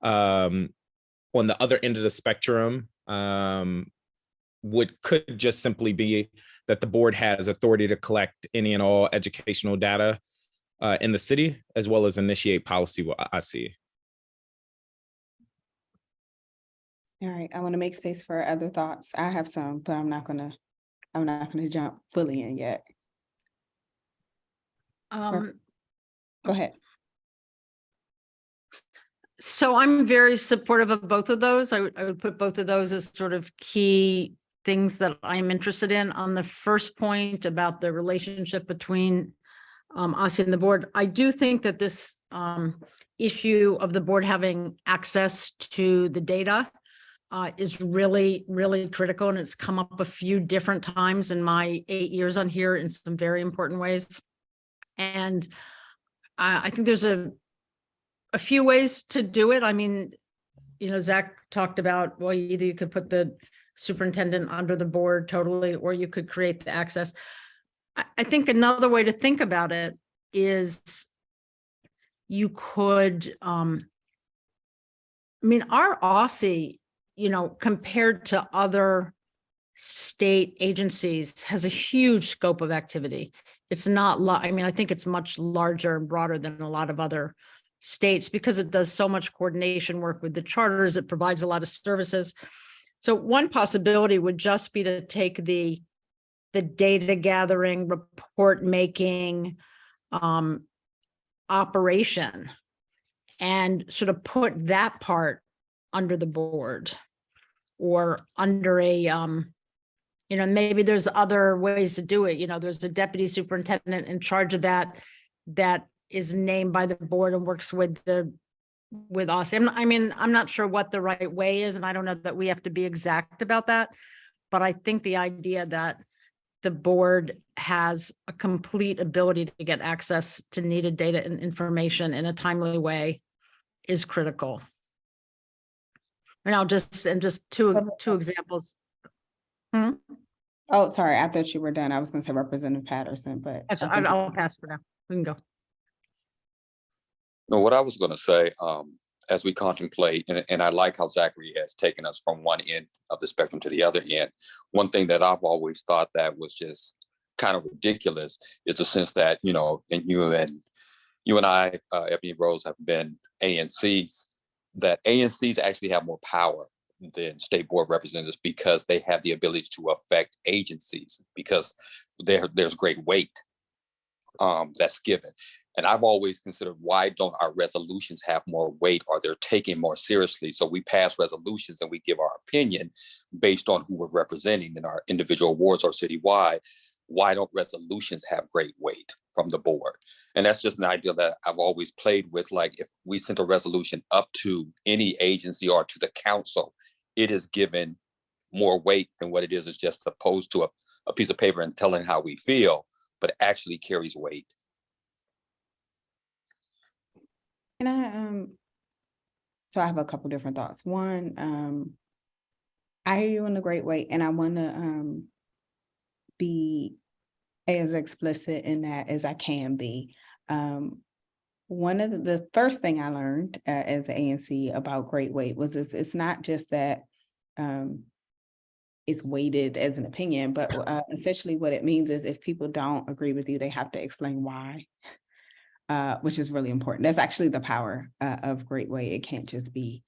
[SPEAKER 5] On the other end of the spectrum, could just simply be that the board has authority to collect any and all educational data in the city, as well as initiate policy with OSSI.
[SPEAKER 7] All right, I want to make space for other thoughts. I have some, but I'm not gonna jump fully in yet. Go ahead.
[SPEAKER 2] So I'm very supportive of both of those. I would put both of those as sort of key things that I'm interested in. On the first point about the relationship between us and the board, I do think that this issue of the board having access to the data is really, really critical. And it's come up a few different times in my 8 years on here in some very important ways. And I think there's a few ways to do it. I mean, Zach talked about, well, either you could put the superintendent under the board totally, or you could create the access. I think another way to think about it is you could, our OSSI, compared to other state agencies, has a huge scope of activity. It's not, I think it's much larger and broader than a lot of other states because it does so much coordination work with the charters. It provides a lot of services. So one possibility would just be to take the data gathering, report making operation and sort of put that part under the board or under a, maybe there's other ways to do it. There's a deputy superintendent in charge of that is named by the board and works with us. I'm not sure what the right way is, and I don't know that we have to be exact about that. But I think the idea that the board has a complete ability to get access to needed data and information in a timely way is critical. And just two examples.
[SPEAKER 7] Oh, sorry, I thought you were done. I was gonna say Representative Patterson, but I think
[SPEAKER 2] I'll pass for now. We can go.
[SPEAKER 4] No, what I was going to say, as we contemplate, and I like how Zachary has taken us from one end of the spectrum to the other end. One thing that I've always thought that was just kind of ridiculous is the sense that, and you and I, Ebony Rose, have been ANCs, that ANCs actually have more power than state board representatives because they have the ability to affect agencies because there's great weight that's given. And I've always considered, why don't our resolutions have more weight, or they're taken more seriously? So we pass resolutions and we give our opinion based on who we're representing in our individual wards or citywide. Why don't resolutions have great weight from the board? And that's just an idea that I've always played with. Like, if we sent a resolution up to any agency or to the council, it is given more weight than what it is just opposed to a piece of paper and telling how we feel, but actually carries weight.
[SPEAKER 7] And so I have a couple different thoughts. One, I hear you in a great way, and I want to be as explicit in that as I can be. One of the first thing I learned as an ANC about great weight was it's not just that it's weighted as an opinion, but essentially what it means is if people don't agree with you, they have to explain why. Which is really important. That's actually the power of great weight. It can't just be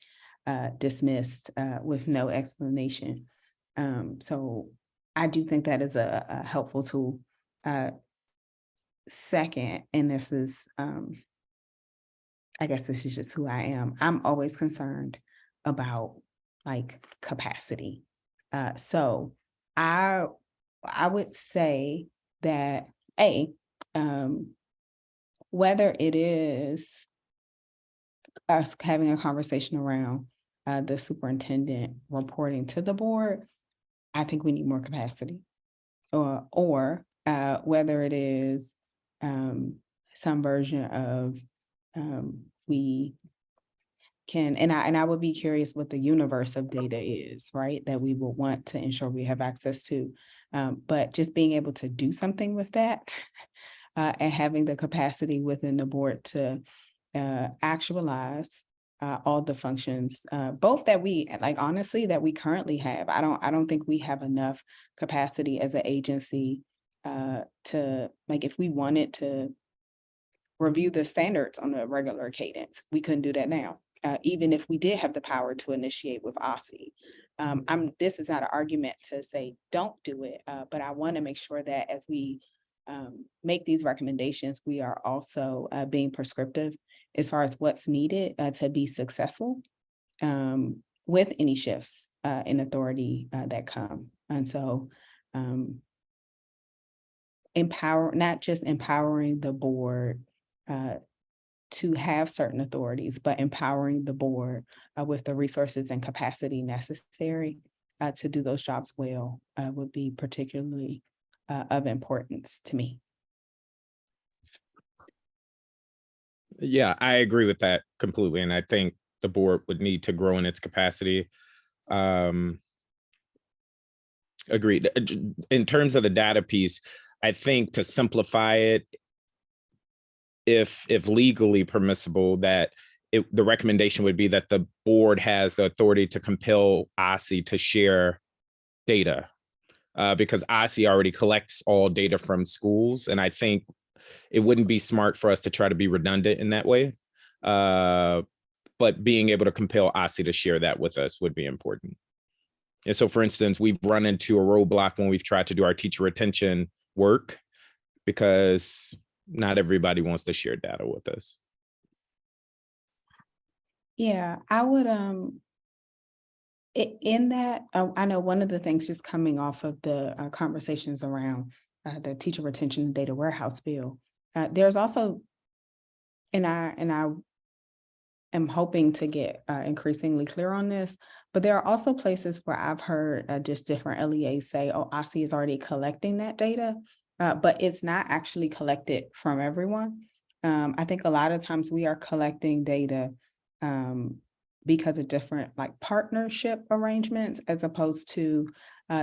[SPEAKER 7] dismissed with no explanation. So I do think that is a helpful tool. Second, and this is, I guess this is just who I am. I'm always concerned about like capacity. So I would say that whether it is us having a conversation around the superintendent reporting to the board, I think we need more capacity. Or whether it is some version of we can, and I would be curious what the universe of data is, right? That we will want to ensure we have access to. But just being able to do something with that and having the capacity within the board to actualize all the functions, both that we honestly that we currently have. I don't think we have enough capacity as an agency to, if we wanted to review the standards on a regular cadence, we couldn't do that now. Even if we did have the power to initiate with OSCE. This is not an argument to say don't do it, but I want to make sure that as we make these recommendations, we are also being prescriptive as far as what's needed to be successful with any shifts in authority that come. And so not just empowering the board to have certain authorities, but empowering the board with the resources and capacity necessary to do those jobs well would be particularly of importance to me.
[SPEAKER 5] Yeah, I agree with that completely. And I think the board would need to grow in its capacity. Agreed. In terms of the data piece, I think to simplify it, if legally permissible, that the recommendation would be that the board has the authority to compel OSCE to share data. Because OSCE already collects all data from schools. And I think it wouldn't be smart for us to try to be redundant in that way. But being able to compel OSSI to share that with us would be important. And so, for instance, we've run into a roadblock when we've tried to do our teacher retention work because not everybody wants to share data with us.
[SPEAKER 7] Yeah, I would, in that, I know one of the things just coming off of the conversations around the teacher retention and data warehouse bill, there's also, and I am hoping to get increasingly clear on this, but there are also places where I've heard just different LEAs say, oh, OSSI is already collecting that data, but it's not actually collected from everyone. I think a lot of times we are collecting data because of different like partnership arrangements, as opposed to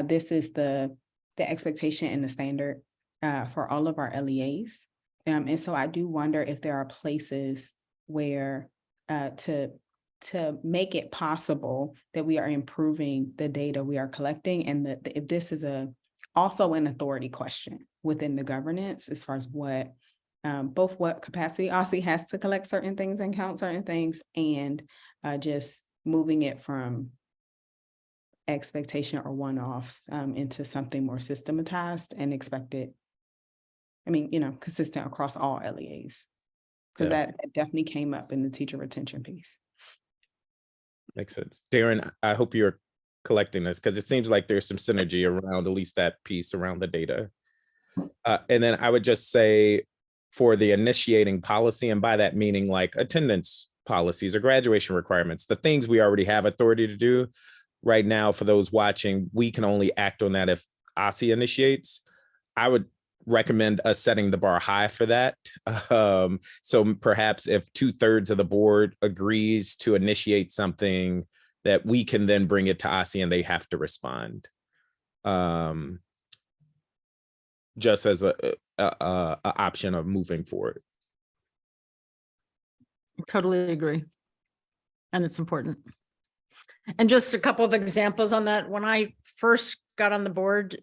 [SPEAKER 7] this is the expectation and the standard for all of our LEAs. And so I do wonder if there are places where to make it possible that we are improving the data we are collecting, and that if this is also an authority question within the governance as far as what both what capacity OSSI has to collect certain things and count certain things, and just moving it from expectation or one-offs into something more systematized and expected. I mean, consistent across all LEAs. Because that definitely came up in the teacher retention piece.
[SPEAKER 5] Makes sense. Darren, I hope you're collecting this because it seems like there's some synergy around at least that piece around the data. And then I would just say for the initiating policy, and by that meaning like attendance policies or graduation requirements, the things we already have authority to do right now, for those watching, we can only act on that if OSSI initiates. I would recommend us setting the bar high for that. So perhaps if 2/3 of the board agrees to initiate something, that we can then bring it to OSSI and they have to respond. Just as a option of moving forward.
[SPEAKER 2] Totally agree. And it's important. And just a couple of examples on that. When I first got on the board,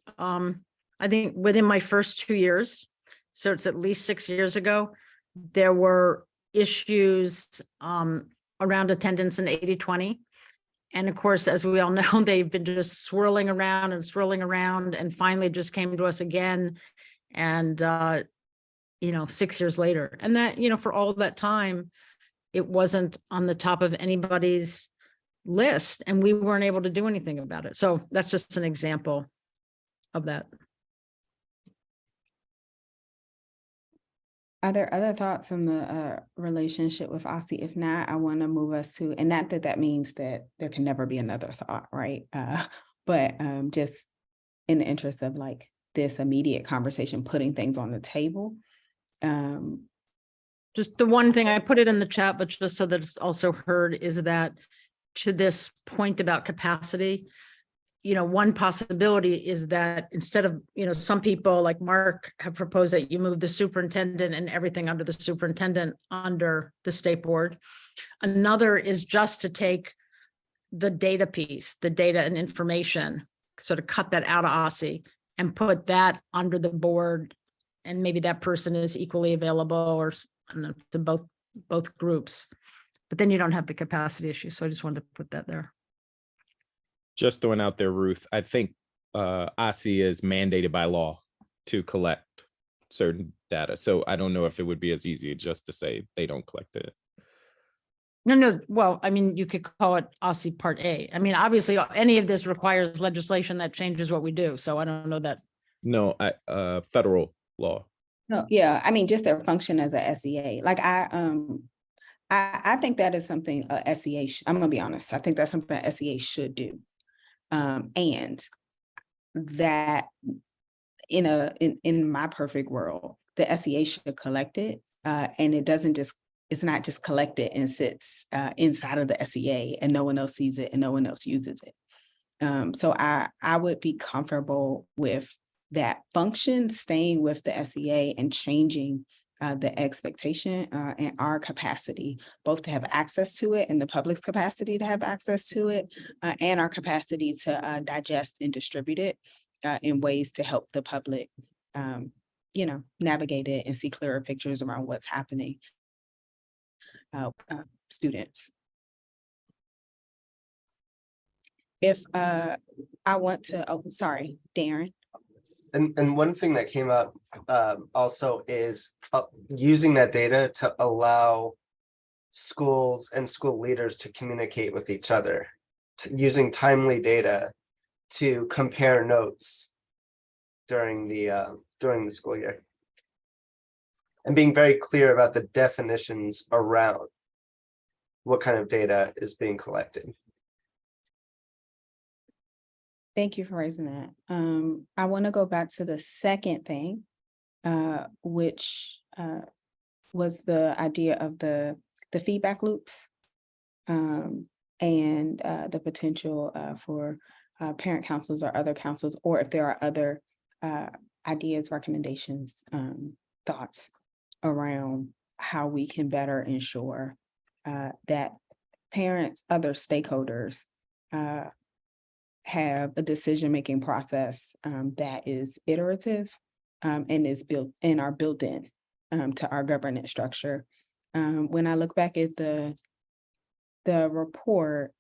[SPEAKER 2] I think within my first 2 years, so it's at least 6 years ago, there were issues around attendance in 80/20. And of course, as we all know, they've been just swirling around and finally just came to us again. And, 6 years later, and that, for all that time, it wasn't on the top of anybody's list and we weren't able to do anything about it. So that's just an example of that.
[SPEAKER 7] Are there other thoughts on the relationship with OSSI? If not, I want to move us to, and not that that means that there can never be another thought, right? But just in the interest of like this immediate conversation, putting things on the table.
[SPEAKER 2] Just the one thing, I put it in the chat, but just so that it's also heard, is that to this point about capacity, one possibility is that instead of, some people like Mark have proposed that you move the superintendent and everything under the superintendent under the state board. Another is just to take the data piece, the data and information, sort of cut that out of OSSI and put that under the board. And maybe that person is equally available or to both groups, but then you don't have the capacity issue. So I just wanted to put that there.
[SPEAKER 5] Just throwing out there, Ruth, I think OSSI is mandated by law to collect certain data. So I don't know if it would be as easy just to say they don't collect it.
[SPEAKER 2] No. Well, I mean, you could call it OSSI Part A. I mean, obviously, any of this requires legislation that changes what we do. So I don't know that. No,
[SPEAKER 5] Federal law.
[SPEAKER 7] No, yeah, I mean, just their function as a SEA. Like I think that is something a SEA, I'm gonna be honest, I think that's something that SEA should do. And that in my perfect world, the SEA should collect it. And it's not just collected and sits inside of the SEA and no one else sees it and no one else uses it. So I would be comfortable with that function staying with the SEA and changing the expectation and our capacity, both to have access to it and the public's capacity to have access to it, and our capacity to digest and distribute it in ways to help the public, navigate it and see clearer pictures around what's happening. students. If I want to, oh, sorry, Darren.
[SPEAKER 1] And one thing that came up also is using that data to allow schools and school leaders to communicate with each other, using timely data to compare notes during the school year. And being very clear about the definitions around what kind of data is being collected.
[SPEAKER 7] Thank you for raising that. I want to go back to the second thing, which was the idea of the feedback loops, and the potential for parent councils or other councils, or if there are other ideas, recommendations, thoughts around how we can better ensure that parents, other stakeholders, have a decision-making process that is iterative and is built and are built in to our governance structure. When I look back at the report,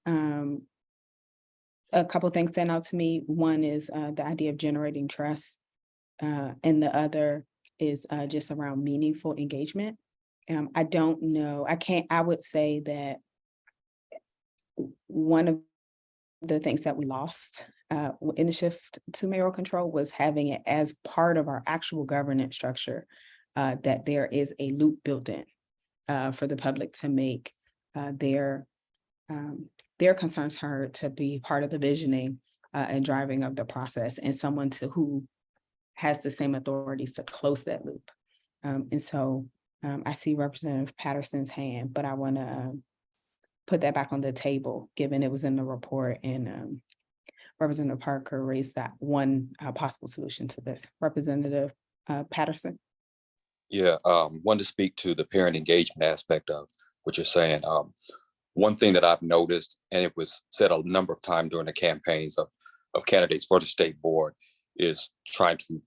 [SPEAKER 7] a couple things stand out to me. One is the idea of generating trust, and the other is just around meaningful engagement. I don't know, I would say that one of the things that we lost in the shift to mayoral control was having it as part of our actual governance structure, that there is a loop built in for the public to make their concerns heard, to be part of the visioning and driving of the process, and someone who has the same authorities to close that loop. And so I see Representative Patterson's hand, but I want to put that back on the table, given it was in the report, and Representative Parker raised that one possible solution to this. Representative Patterson.
[SPEAKER 4] Yeah, wanted to speak to the parent engagement aspect of what you're saying. One thing that I've noticed, and it was said a number of times during the campaigns of candidates for the state board, is trying to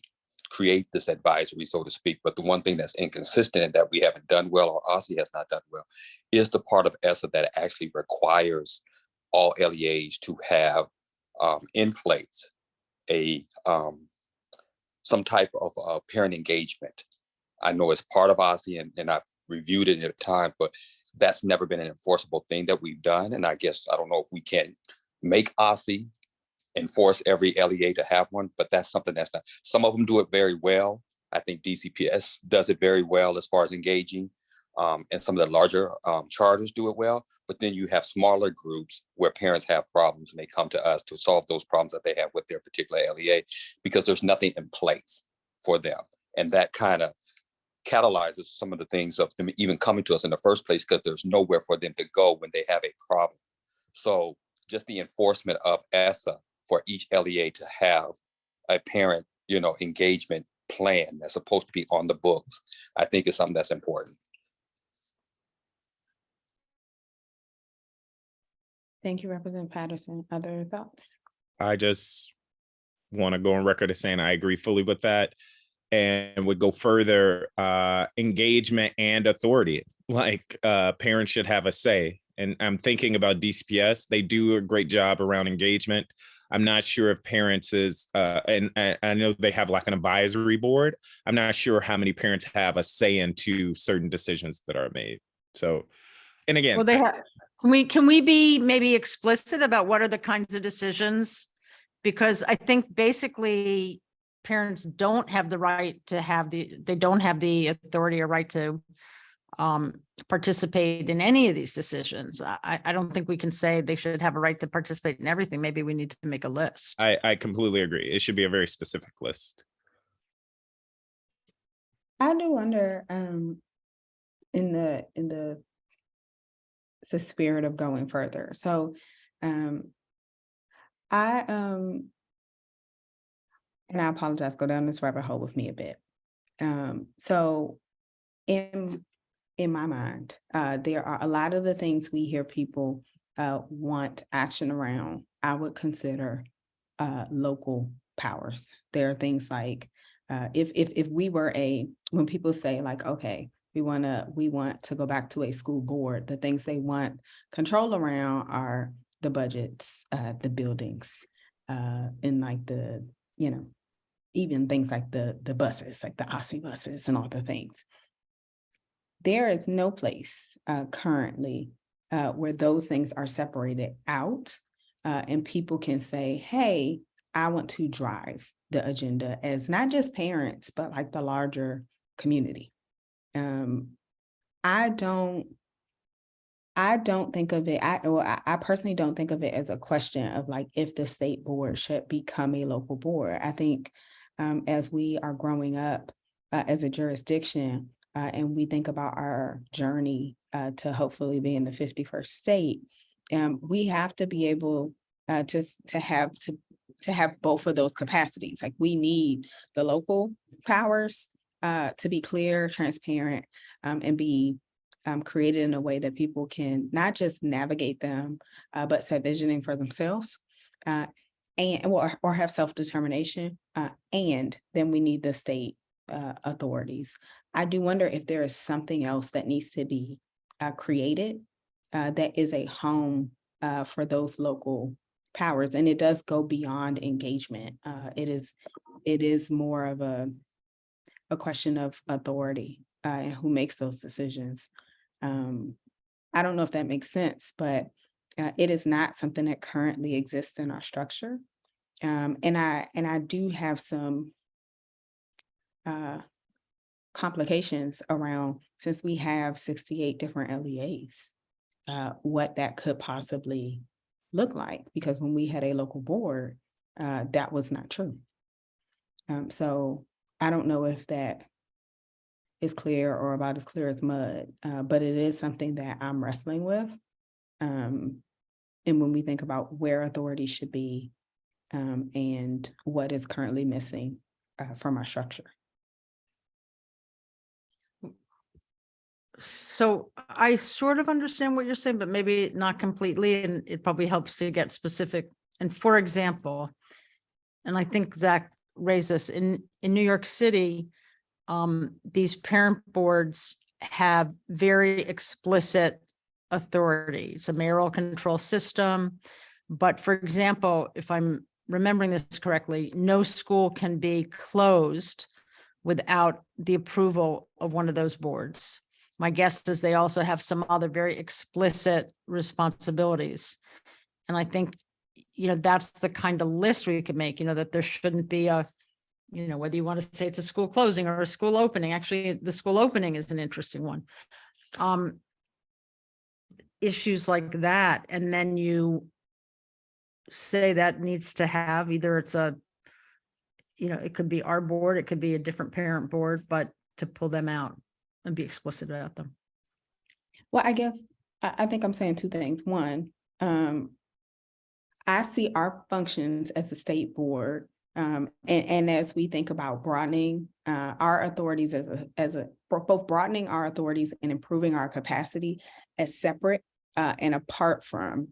[SPEAKER 4] create this advisory, so to speak. But the one thing that's inconsistent and that we haven't done well, or OSSI has not done well, is the part of ESSA that actually requires all LEAs to have in place a some type of parent engagement. I know it's part of OSSI, and I've reviewed it at times, but that's never been an enforceable thing that we've done. And I guess, I don't know if we can make OSSI enforce every LEA to have one, but that's something that's not, some of them do it very well. I think DCPS does it very well as far as engaging, and some of the larger charters do it well. But then you have smaller groups where parents have problems and they come to us to solve those problems that they have with their particular LEA, because there's nothing in place for them. And that kind of catalyzes some of the things of them even coming to us in the first place, because there's nowhere for them to go when they have a problem. So just the enforcement of ESSA for each LEA to have a parent, engagement plan that's supposed to be on the books, I think is something that's important.
[SPEAKER 7] Thank you, Representative Patterson. Other thoughts?
[SPEAKER 5] I just want to go on record as saying I agree fully with that, and would go further, engagement and authority. Like parents should have a say. And I'm thinking about DCPS. They do a great job around engagement. I'm not sure if parents is, and I know they have like an advisory board. I'm not sure how many parents have a say into certain decisions that are made. So, and again,
[SPEAKER 2] Well, they have, can we be maybe explicit about what are the kinds of decisions? Because I think basically parents don't have the right to have they don't have the authority or right to participate in any of these decisions. I don't think we can say they should have a right to participate in everything. Maybe we need to make a list.
[SPEAKER 5] I completely agree. It should be a very specific list.
[SPEAKER 7] I do wonder, in the spirit of going further. So, and I apologize, go down this rabbit hole with me a bit. So in my mind, there are a lot of the things we hear people want action around, I would consider local powers. There are things like, if we were when people say like, okay, We want to go back to a school board. The things they want control around are the budgets, the buildings, and like the, even things like the buses, like the OSI buses and all the things. There is no place currently where those things are separated out and people can say, hey, I want to drive the agenda as not just parents, but like the larger community. I don't think of it, I personally don't think of it as a question of like if the state board should become a local board. I think as we are growing up as a jurisdiction and we think about our journey to hopefully be in the 51st state, we have to be able to have both of those capacities. Like we need the local powers to be clear, transparent, and be created in a way that people can not just navigate them, but set visioning for themselves, or have self-determination. And then we need the state authorities. I do wonder if there is something else that needs to be created that is a home for those local powers, and it does go beyond engagement. It is more of a question of authority and who makes those decisions. I don't know if that makes sense, but it is not something that currently exists in our structure. And I do have some complications around, since we have 68 different LEAs, what that could possibly look like, because when we had a local board, that was not true. So I don't know if that is clear or about as clear as mud, but it is something that I'm wrestling with. And when we think about where authority should be and what is currently missing from our structure.
[SPEAKER 2] So I sort of understand what you're saying, but maybe not completely, and it probably helps to get specific. And for example, and I think Zach raised this in New York City, these parent boards have very explicit authority. It's a mayoral control system. But for example, if I'm remembering this correctly, no school can be closed without the approval of one of those boards. My guess is they also have some other very explicit responsibilities. And I think, that's the kind of list we could make, that there shouldn't be a, whether you want to say it's a school closing or a school opening. Actually, the school opening is an interesting one. Issues like that. And then you say that needs to have either it's a, it could be our board, it could be a different parent board, but to pull them out and be explicit about them.
[SPEAKER 7] Well, I guess I think I'm saying two things. One, I see our functions as a state board, and as we think about broadening our authorities both broadening our authorities and improving our capacity as separate and apart from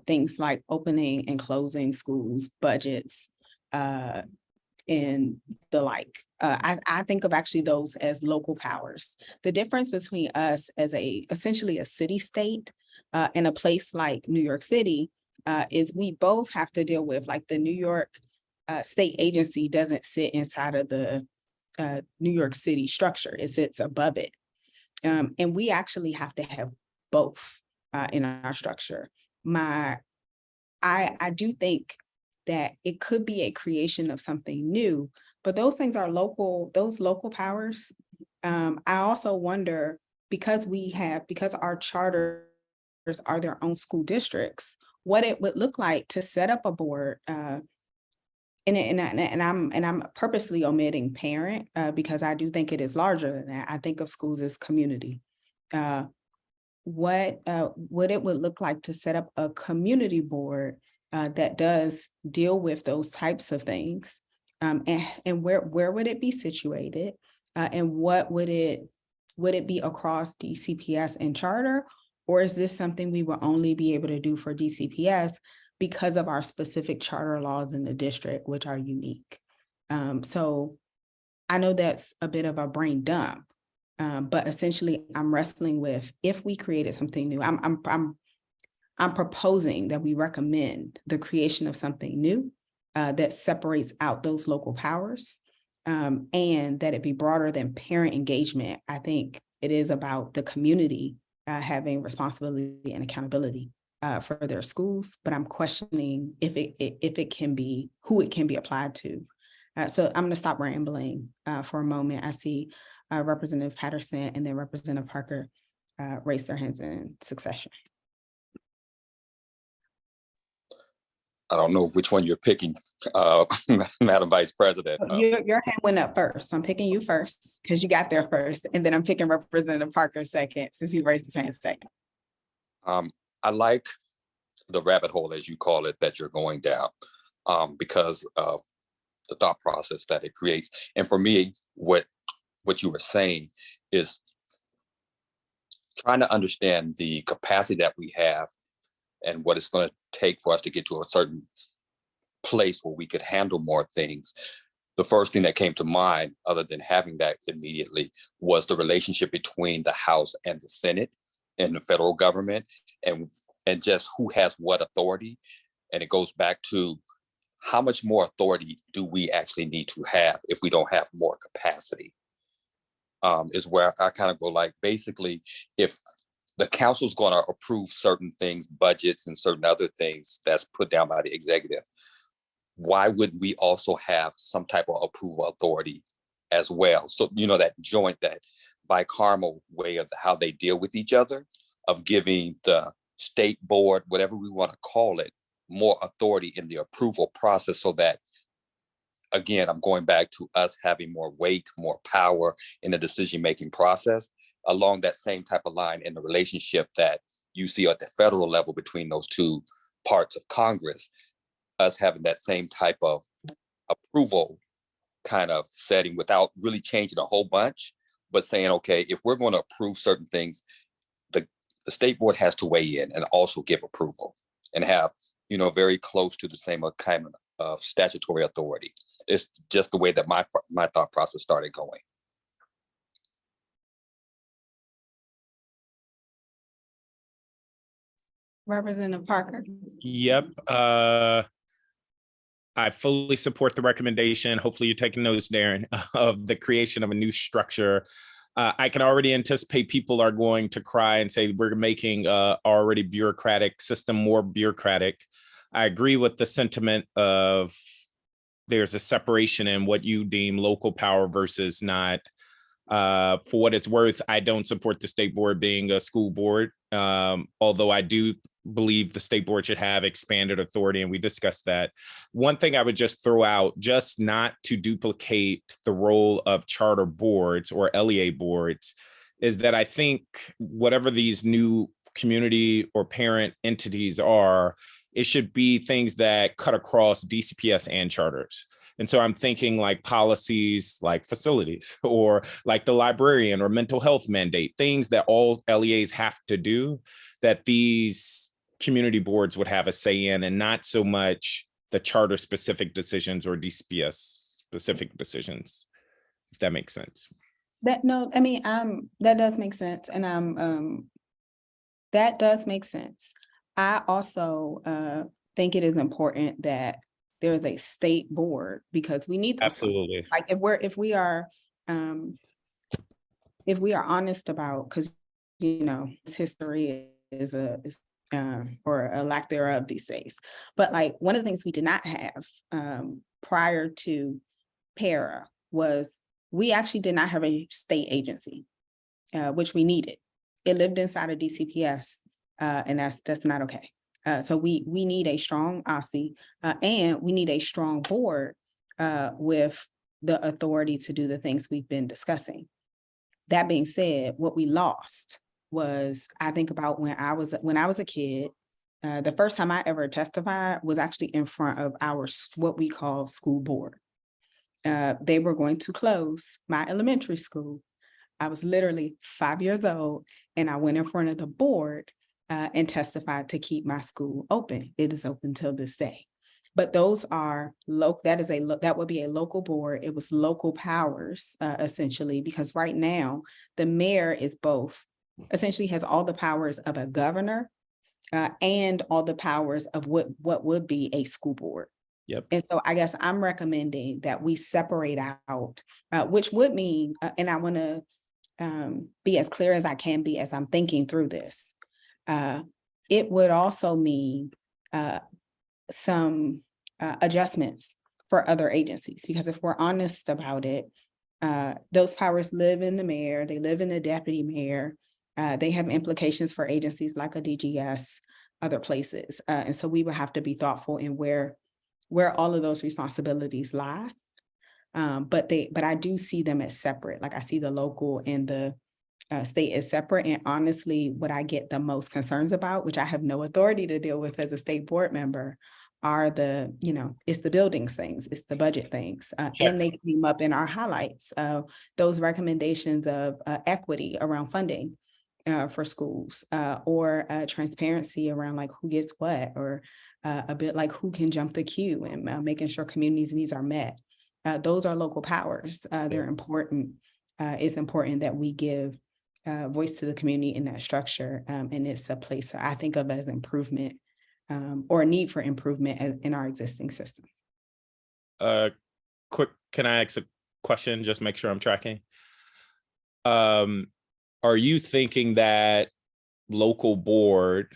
[SPEAKER 7] things like opening and closing schools, budgets, and the like. I think of actually those as local powers. The difference between us as essentially a city state and a place like New York City is we both have to deal with, like, the New York state agency doesn't sit inside of the New York City structure. It sits above it. And we actually have to have both in our structure. I do think that it could be a creation of something new, but those things are local, those local powers. I also wonder, because our charters are their own school districts, what it would look like to set up a board. And I'm purposely omitting parent because I do think it is larger than that. I think of schools as community. What it would look like to set up a community board that does deal with those types of things, and where would it be situated, and what would it be across DCPS and charter, or is this something we will only be able to do for DCPS because of our specific charter laws in the district, which are unique? So I know that's a bit of a brain dump, But essentially, I'm wrestling with, if we created something new, I'm proposing that we recommend the creation of something new that separates out those local powers, and that it be broader than parent engagement. I think it is about the community having responsibility and accountability for their schools, but I'm questioning if it can be, who it can be applied to. So I'm going to stop rambling for a moment. I see Representative Patterson and then Representative Parker raise their hands in succession.
[SPEAKER 4] I don't know which one you're picking, Madam Vice President.
[SPEAKER 7] Your hand went up first, so I'm picking you first because you got there first, and then I'm picking Representative Parker second since he raised his hand second.
[SPEAKER 4] I like the rabbit hole, as you call it, that you're going down, because of the thought process that it creates. And for me, what you were saying is trying to understand the capacity that we have and what it's going to take for us to get to a certain place where we could handle more things. The first thing that came to mind, other than having that immediately, was the relationship between the House and the Senate and the federal government, and just who has what authority. And it goes back to how much more authority do we actually need to have if we don't have more capacity? Is where I kind of go, like, basically, if the council's going to approve certain things, budgets and certain other things that's put down by the executive, why wouldn't we also have some type of approval authority as well? So, that joint, that bicameral way of how they deal with each other, of giving the state board, whatever we want to call it, more authority in the approval process, so that, again, I'm going back to us having more weight, more power in the decision-making process, along that same type of line in the relationship that you see at the federal level between those two parts of Congress, us having that same type of approval kind of setting without really changing a whole bunch, but saying, okay, if we're going to approve certain things, the state board has to weigh in and also give approval and have, very close to the same kind of statutory authority. It's just the way that my thought process started going.
[SPEAKER 7] Representative Parker.
[SPEAKER 5] Yep. I fully support the recommendation. Hopefully you're taking notes, Darren, of the creation of a new structure. I can already anticipate people are going to cry and say we're making already bureaucratic system more bureaucratic. I agree with the sentiment of there's a separation in what you deem local power versus not. For what it's worth, I don't support the state board being a school board, although I do believe the state board should have expanded authority, and we discussed that. One thing I would just throw out, just not to duplicate the role of charter boards or LEA boards, is that I think whatever these new community or parent entities are, it should be things that cut across DCPS and charters. And so I'm thinking like policies, like facilities, or like the librarian or mental health mandate, things that all LEAs have to do, that these community boards would have a say in, and not so much the charter specific decisions or DCPS specific decisions, if that makes sense.
[SPEAKER 7] That does make sense. And that does make sense. I also think it is important that there is a state board, because we need those.
[SPEAKER 5] Absolutely.
[SPEAKER 7] Like if we are honest about, because this history is or a lack thereof these days. But like one of the things we did not have prior to PARA was we actually did not have a state agency, which we needed. It lived inside of DCPS, and that's not okay. So we need a strong OSSI, and we need a strong board with the authority to do the things we've been discussing. That being said, what we lost was, I think about when I was a kid, the first time I ever testified was actually in front of our, what we call school board. They were going to close my elementary school. I was literally 5 years old, and I went in front of the board and testified to keep my school open. It is open till this day. But those are that would be a local board. It was local powers, essentially, because right now the mayor is both, essentially has all the powers of a governor and all the powers of what would be a school board.
[SPEAKER 5] Yep.
[SPEAKER 7] And so I guess I'm recommending that we separate out, which would mean, and I want to be as clear as I can be as I'm thinking through this. It would also mean some adjustments for other agencies, because if we're honest about it, those powers live in the mayor, they live in the deputy mayor, they have implications for agencies like a DGS, other places. And so we would have to be thoughtful in where all of those responsibilities lie. But I do see them as separate. Like I see the local and the state as separate. And honestly, what I get the most concerns about, which I have no authority to deal with as a state board member, are it's the buildings things, it's the budget things. And they came up in our highlights, those recommendations of equity around funding for schools, or transparency around like who gets what, or a bit like who can jump the queue, and making sure communities' needs are met. Those are local powers. They're important. It's important that we give voice to the community in that structure. And it's a place I think of as improvement, or a need for improvement in our existing system.
[SPEAKER 5] Quick, can I ask a question? Just make sure I'm tracking. Are you thinking that local board,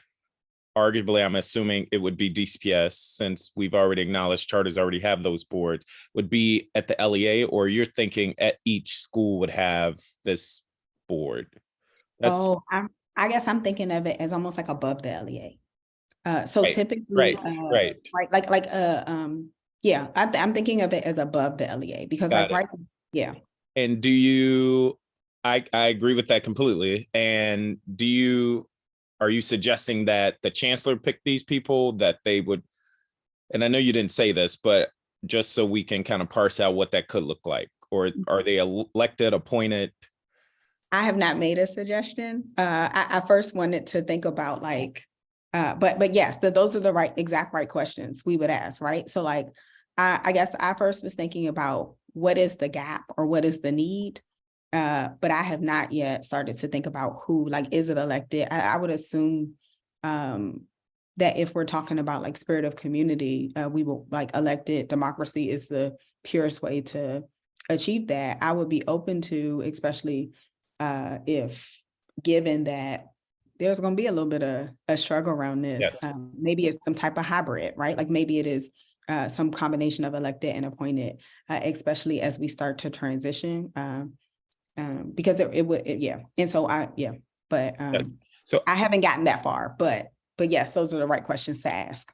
[SPEAKER 5] arguably, I'm assuming it would be DCPS, since we've already acknowledged charters already have those boards, would be at the LEA, or you're thinking at each school would have this board?
[SPEAKER 7] I guess I'm thinking of it as almost like above the LEA. So
[SPEAKER 5] Right,
[SPEAKER 7] typically,
[SPEAKER 5] right.
[SPEAKER 7] Yeah, I'm thinking of it as above the LEA, because yeah.
[SPEAKER 5] And I agree with that completely. And are you suggesting that the chancellor picked these people, that they would, and I know you didn't say this, but just so we can kind of parse out what that could look like, or are they elected, appointed?
[SPEAKER 7] I have not made a suggestion. I first wanted to think about but yes, those are the exact right questions we would ask, right? So I guess I first was thinking about what is the gap or what is the need, but I have not yet started to think about who, is it elected? I would assume that if we're talking about spirit of community, we will elected democracy is the purest way to achieve that. I would be open to, especially if given that there's going to be a little bit of a struggle around this.
[SPEAKER 5] Yes.
[SPEAKER 7] Maybe it's some type of hybrid, right? Maybe it is some combination of elected and appointed, especially as we start to transition, because it would. And so so I haven't gotten that far, but yes, those are the right questions to ask.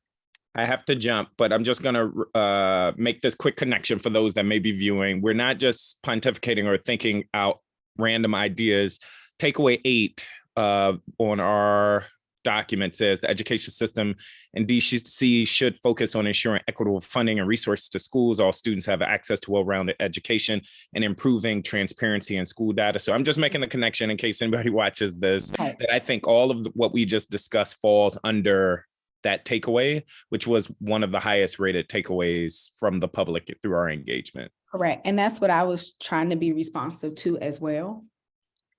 [SPEAKER 5] I have to jump, but I'm just going to make this quick connection for those that may be viewing. We're not just pontificating or thinking out random ideas. Takeaway 8 on our document says the education system in DC should focus on ensuring equitable funding and resources to schools. All students have access to well-rounded education and improving transparency in school data. So I'm just making the connection in case anybody watches this, that I think all of what we just discussed falls under that takeaway, which was one of the highest rated takeaways from the public through our engagement.
[SPEAKER 7] Correct. And that's what I was trying to be responsive to as well.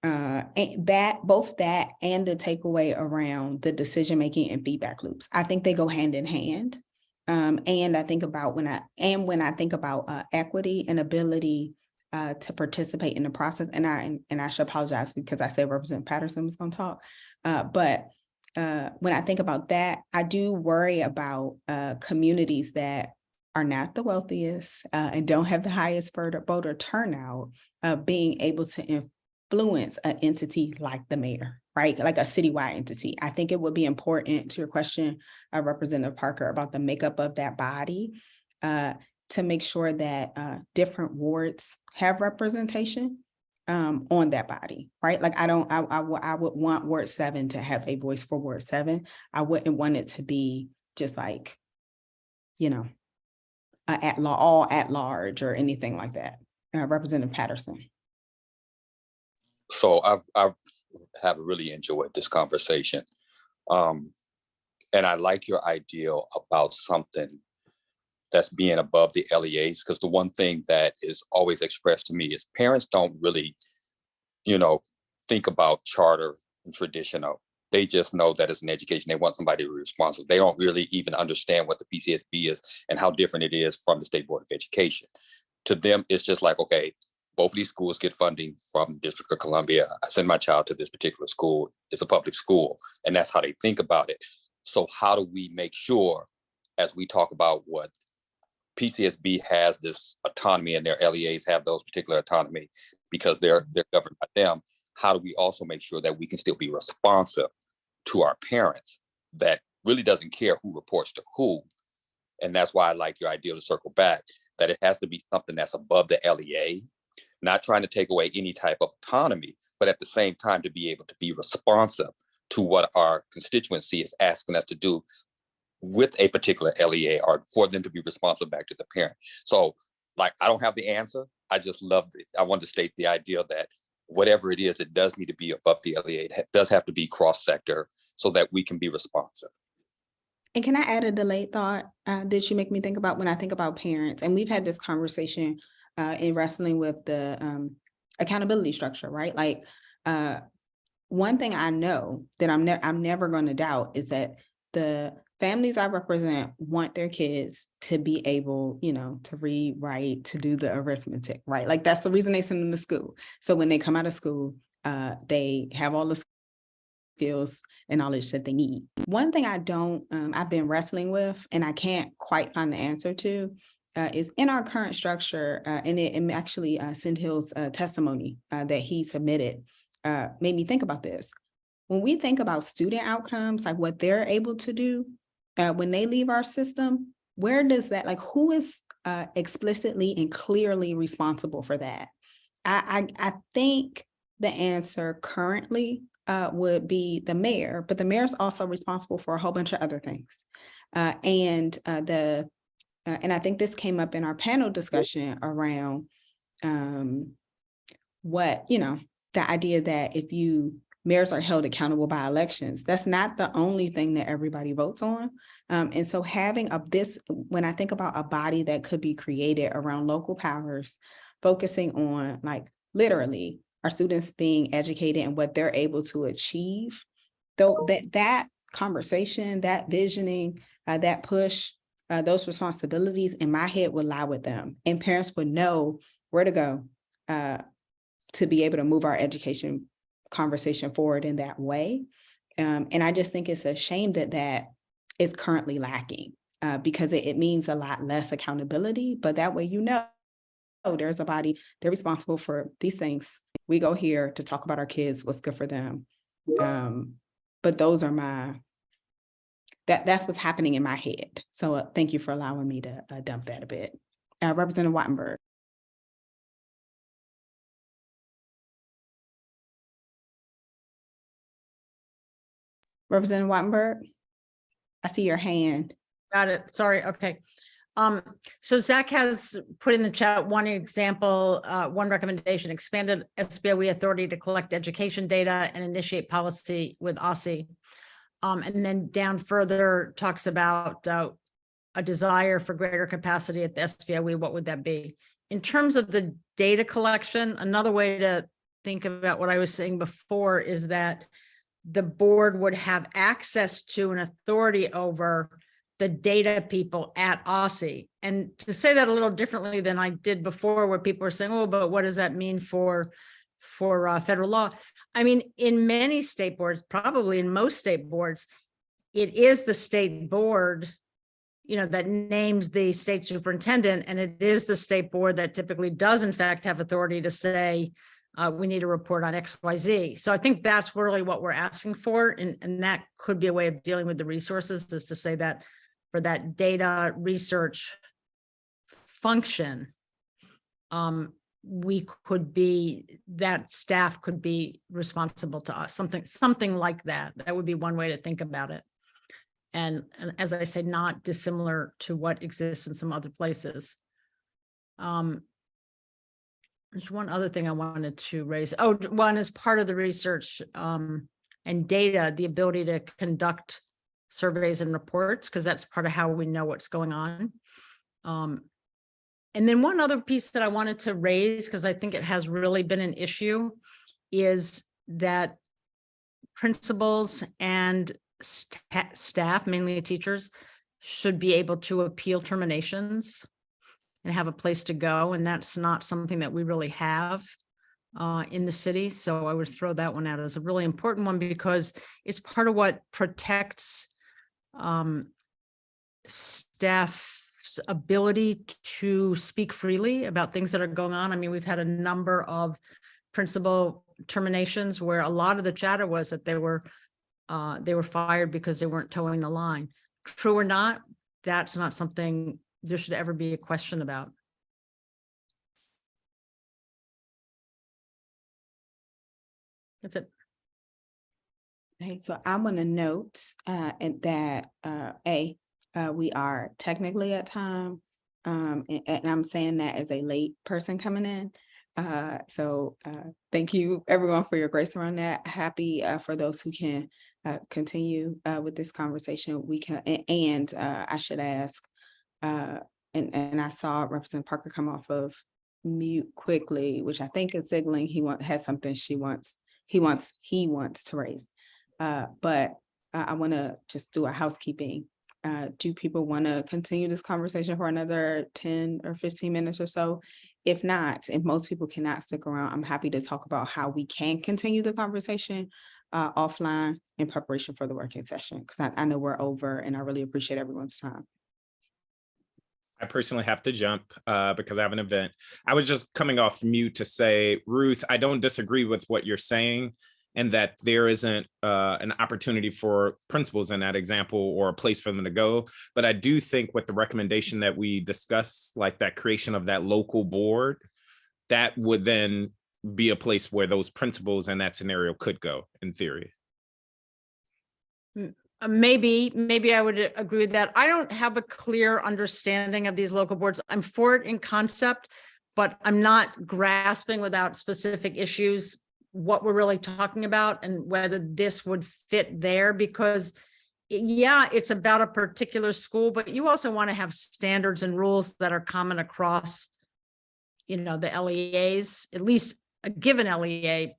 [SPEAKER 7] And both that and the takeaway around the decision-making and feedback loops, I think they go hand in hand. And I think about when I think about equity and ability to participate in the process, and I should apologize because I said Representative Patterson was going to talk, but when I think about that, I do worry about communities that are not the wealthiest and don't have the highest voter turnout, being able to influence an entity like the mayor, right? Like a citywide entity. I think it would be important, to your question, Representative Parker, about the makeup of that body, to make sure that different wards have representation on that body, right? I would want Ward 7 to have a voice for Ward 7. I wouldn't want it to be just all at large or anything like that. Representative Patterson.
[SPEAKER 4] So I've have really enjoyed this conversation. And I like your idea about something that's being above the LEAs. Because the one thing that is always expressed to me is parents don't really, think about charter and traditional. They just know that it's an education. They want somebody to be responsible. They don't really even understand what the PCSB is and how different it is from the State Board of Education. To them, it's just like, okay, both of these schools get funding from the District of Columbia. I send my child to this particular school. It's a public school, and that's how they think about it. So how do we make sure, as we talk about what PCSB has this autonomy and their LEAs have those particular autonomy because they're governed by them, how do we also make sure that we can still be responsive to our parents that really doesn't care who reports to who? And that's why I like your idea to circle back, that it has to be something that's above the LEA, not trying to take away any type of autonomy, but at the same time to be able to be responsive to what our constituency is asking us to do with a particular LEA, or for them to be responsive back to the parent. So like, I don't have the answer. I just love it. I want to state the idea that whatever it is, it does need to be above the LEA. It does have to be cross-sector so that we can be responsive.
[SPEAKER 7] And can I add a delayed thought that you make me think about when I think about parents? And we've had this conversation in wrestling with the accountability structure, right? Like one thing I know that I'm never going to doubt is that the families I represent want their kids to be able, to read, write, to do the arithmetic, right? Like that's the reason they send them to school. So when they come out of school, they have all the skills and knowledge that they need. One thing I've been wrestling with, and I can't quite find the answer to, is in our current structure, and actually Sendhill's testimony that he submitted made me think about this. When we think about student outcomes, like what they're able to do when they leave our system, where does that, like who is explicitly and clearly responsible for that? I think the answer currently would be the mayor, but the mayor's also responsible for a whole bunch of other things. And I think this came up in our panel discussion around what, the idea that if mayors are held accountable by elections, that's not the only thing that everybody votes on. And so having when I think about a body that could be created around local powers, focusing on like literally our students being educated and what they're able to achieve, though that conversation, that visioning, that push, those responsibilities in my head would lie with them, and parents would know where to go to be able to move our education conversation forward in that way. And I just think it's a shame that is currently lacking because it means a lot less accountability, but that way, there's a body, they're responsible for these things. We go here to talk about our kids, what's good for them. But those are that's what's happening in my head. So thank you for allowing me to dump that a bit. Representative Wattenberg. Representative Wattenberg, I see your hand.
[SPEAKER 2] Got it. Sorry. Okay. So Zach has put in the chat one example, one recommendation: expanded SBOE authority to collect education data and initiate policy with OSSI. And then down further talks about a desire for greater capacity at the SBOE. What would that be? In terms of the data collection, another way to think about what I was saying before is that the board would have access to an authority over the data people at OSSI. And to say that a little differently than I did before, where people were saying, oh, but what does that mean for federal law? I mean, in many state boards, probably in most state boards, it is the state board, that names the state superintendent, and it is the state board that typically does in fact have authority to say, we need a report on XYZ. So I think that's really what we're asking for. And that could be a way of dealing with the resources, is to say that for that data research function, that staff could be responsible to us, something like that. That would be one way to think about it. And as I say, not dissimilar to what exists in some other places. There's one other thing I wanted to raise. Oh, one is part of the research and data, the ability to conduct surveys and reports, because that's part of how we know what's going on. And then one other piece that I wanted to raise, because I think it has really been an issue, is that principals and staff, mainly teachers, should be able to appeal terminations and have a place to go. And that's not something that we really have in the city. So I would throw that one out as a really important one, because it's part of what protects staff's ability to speak freely about things that are going on. I mean, we've had a number of principal terminations where a lot of the chatter was that they were fired because they weren't towing the line. True or not, that's not something there should ever be a question about. That's it.
[SPEAKER 7] Okay, so I'm gonna note and that we are technically at time. And I'm saying that as a late person coming in. So thank you everyone for your grace around that. Happy for those who can continue with this conversation. We can, and I should ask, and I saw Representative Parker come off of mute quickly, which I think is signaling has something he wants to raise. But I want to just do a housekeeping. Do people want to continue this conversation for another 10 or 15 minutes or so? If not, if most people cannot stick around, I'm happy to talk about how we can continue the conversation offline in preparation for the working session, because I know we're over and I really appreciate everyone's time.
[SPEAKER 5] I personally have to jump because I have an event. I was just coming off mute to say, Ruth, I don't disagree with what you're saying, and that there isn't an opportunity for principals in that example or a place for them to go. But I do think with the recommendation that we discussed, like that creation of that local board, that would then be a place where those principals in that scenario could go, in theory.
[SPEAKER 2] Maybe I would agree with that. I don't have a clear understanding of these local boards. I'm for it in concept, but I'm not grasping without specific issues what we're really talking about and whether this would fit there, because yeah, it's about a particular school, but you also want to have standards and rules that are common across, the LEAs, at least a given LEA,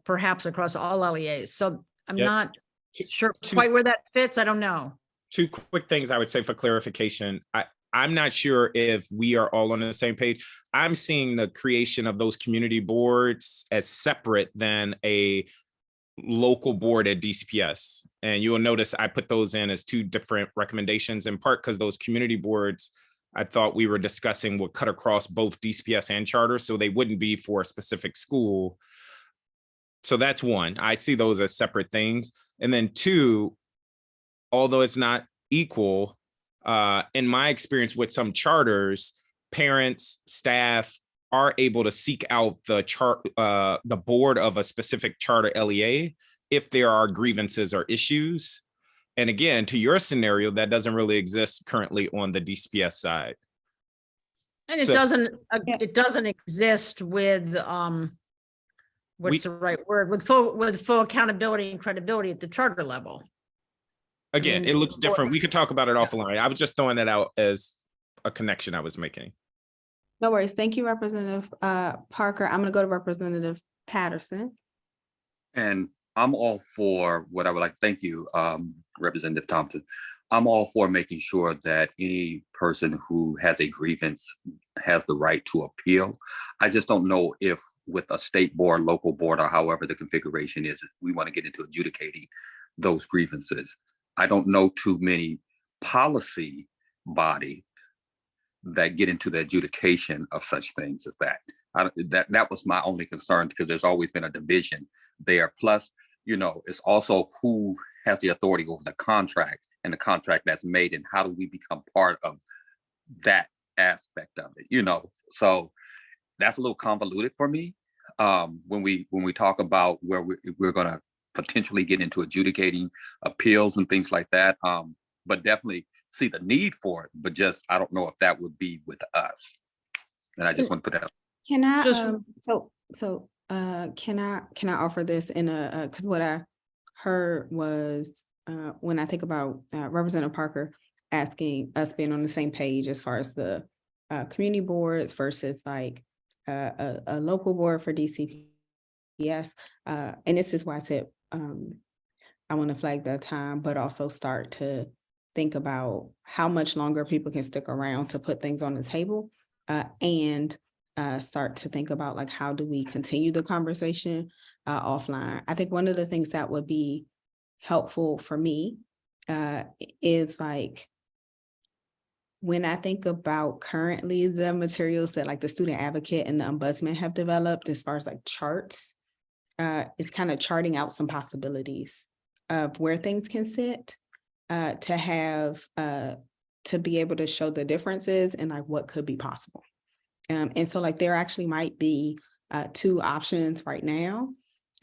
[SPEAKER 2] perhaps across all LEAs. So I'm not sure quite where that fits. I don't know.
[SPEAKER 5] Two quick things I would say for clarification. I'm not sure if we are all on the same page. I'm seeing the creation of those community boards as separate than a local board at DCPS. And you will notice I put those in as two different recommendations, in part because those community boards I thought we were discussing would cut across both DCPS and charter, so they wouldn't be for a specific school. So that's one. I see those as separate things. And then two, although it's not equal, in my experience with some charters, parents, staff are able to seek out the board of a specific charter LEA if there are grievances or issues. And again, to your scenario, that doesn't really exist currently on the DCPS side.
[SPEAKER 2] And it doesn't exist with what's the right word, with full accountability and credibility at the charter level.
[SPEAKER 5] Again, it looks different. We could talk about it offline. I was just throwing it out as a connection I was making.
[SPEAKER 7] No worries. Thank you, Representative Parker. I'm going to go to Representative Patterson.
[SPEAKER 4] And I'm all for what I would like. Thank you, Representative Thompson. I'm all for making sure that any person who has a grievance has the right to appeal. I just don't know if with a state board, local board, or however the configuration is, if we want to get into adjudicating those grievances. I don't know too many policy body that get into the adjudication of such things as that. That was my only concern, because there's always been a division there. Plus, it's also who has the authority over the contract and the contract that's made, and how do we become part of that aspect of it, So that's a little convoluted for me. When we talk about where we're going to potentially get into adjudicating appeals and things like that, but definitely see the need for it, but just I don't know if that would be with us. And I just want to put that.
[SPEAKER 7] Can I can I offer this in a because what I heard was when I think about Representative Parker asking us being on the same page as far as the community boards versus like a local board for DCPS. And this is why I said I want to flag the time, but also start to think about how much longer people can stick around to put things on the table, and start to think about like, how do we continue the conversation offline? I think one of the things that would be helpful for me is like, when I think about currently the materials that like the student advocate and the ombudsman have developed as far as like charts, it's kind of charting out some possibilities of where things can sit, to have, to be able to show the differences and like what could be possible. And so like there actually might be 2 options right now,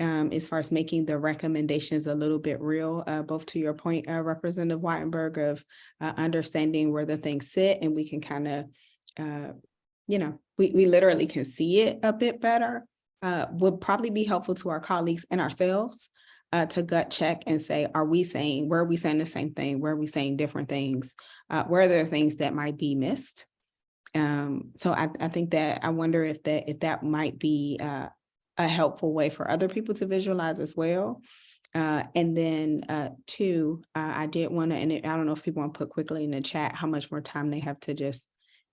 [SPEAKER 7] as far as making the recommendations a little bit real, both to your point, Representative Whitenberg, of understanding where the things sit, and we can kind of, we literally can see it a bit better, would probably be helpful to our colleagues and ourselves, to gut check and say, where are we saying the same thing? Where are we saying different things? Where are there things that might be missed? So I think that I wonder if that might be a helpful way for other people to visualize as well. And then 2, I did want to, and I don't know if people want to put quickly in the chat how much more time they have to just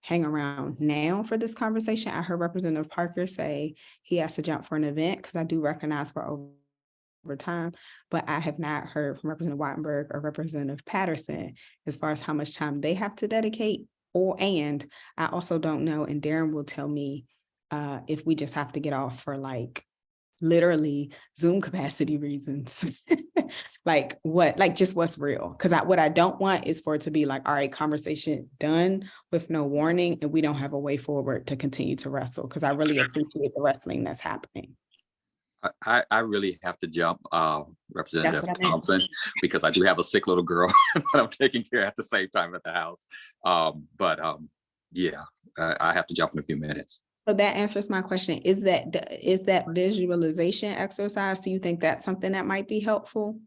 [SPEAKER 7] hang around now for this conversation. I heard Representative Parker say he has to jump for an event, because I do recognize we're over time, but I have not heard from Representative Whitenberg or Representative Patterson as far as how much time they have to dedicate. And I also don't know, and Darren will tell me if we just have to get off for like literally Zoom capacity reasons. Like just what's real. Because what I don't want is for it to be like, all right, conversation done with no warning, and we don't have a way forward to continue to wrestle, because I really appreciate the wrestling that's happening.
[SPEAKER 4] I really have to jump, Representative
[SPEAKER 7] what I meant.
[SPEAKER 4] Thompson, because I do have a sick little girl that I'm taking care of at the same time at the house. Yeah, I have to jump in a few minutes.
[SPEAKER 7] So that answers my question. Is that visualization exercise? Do you think that's something that might be helpful?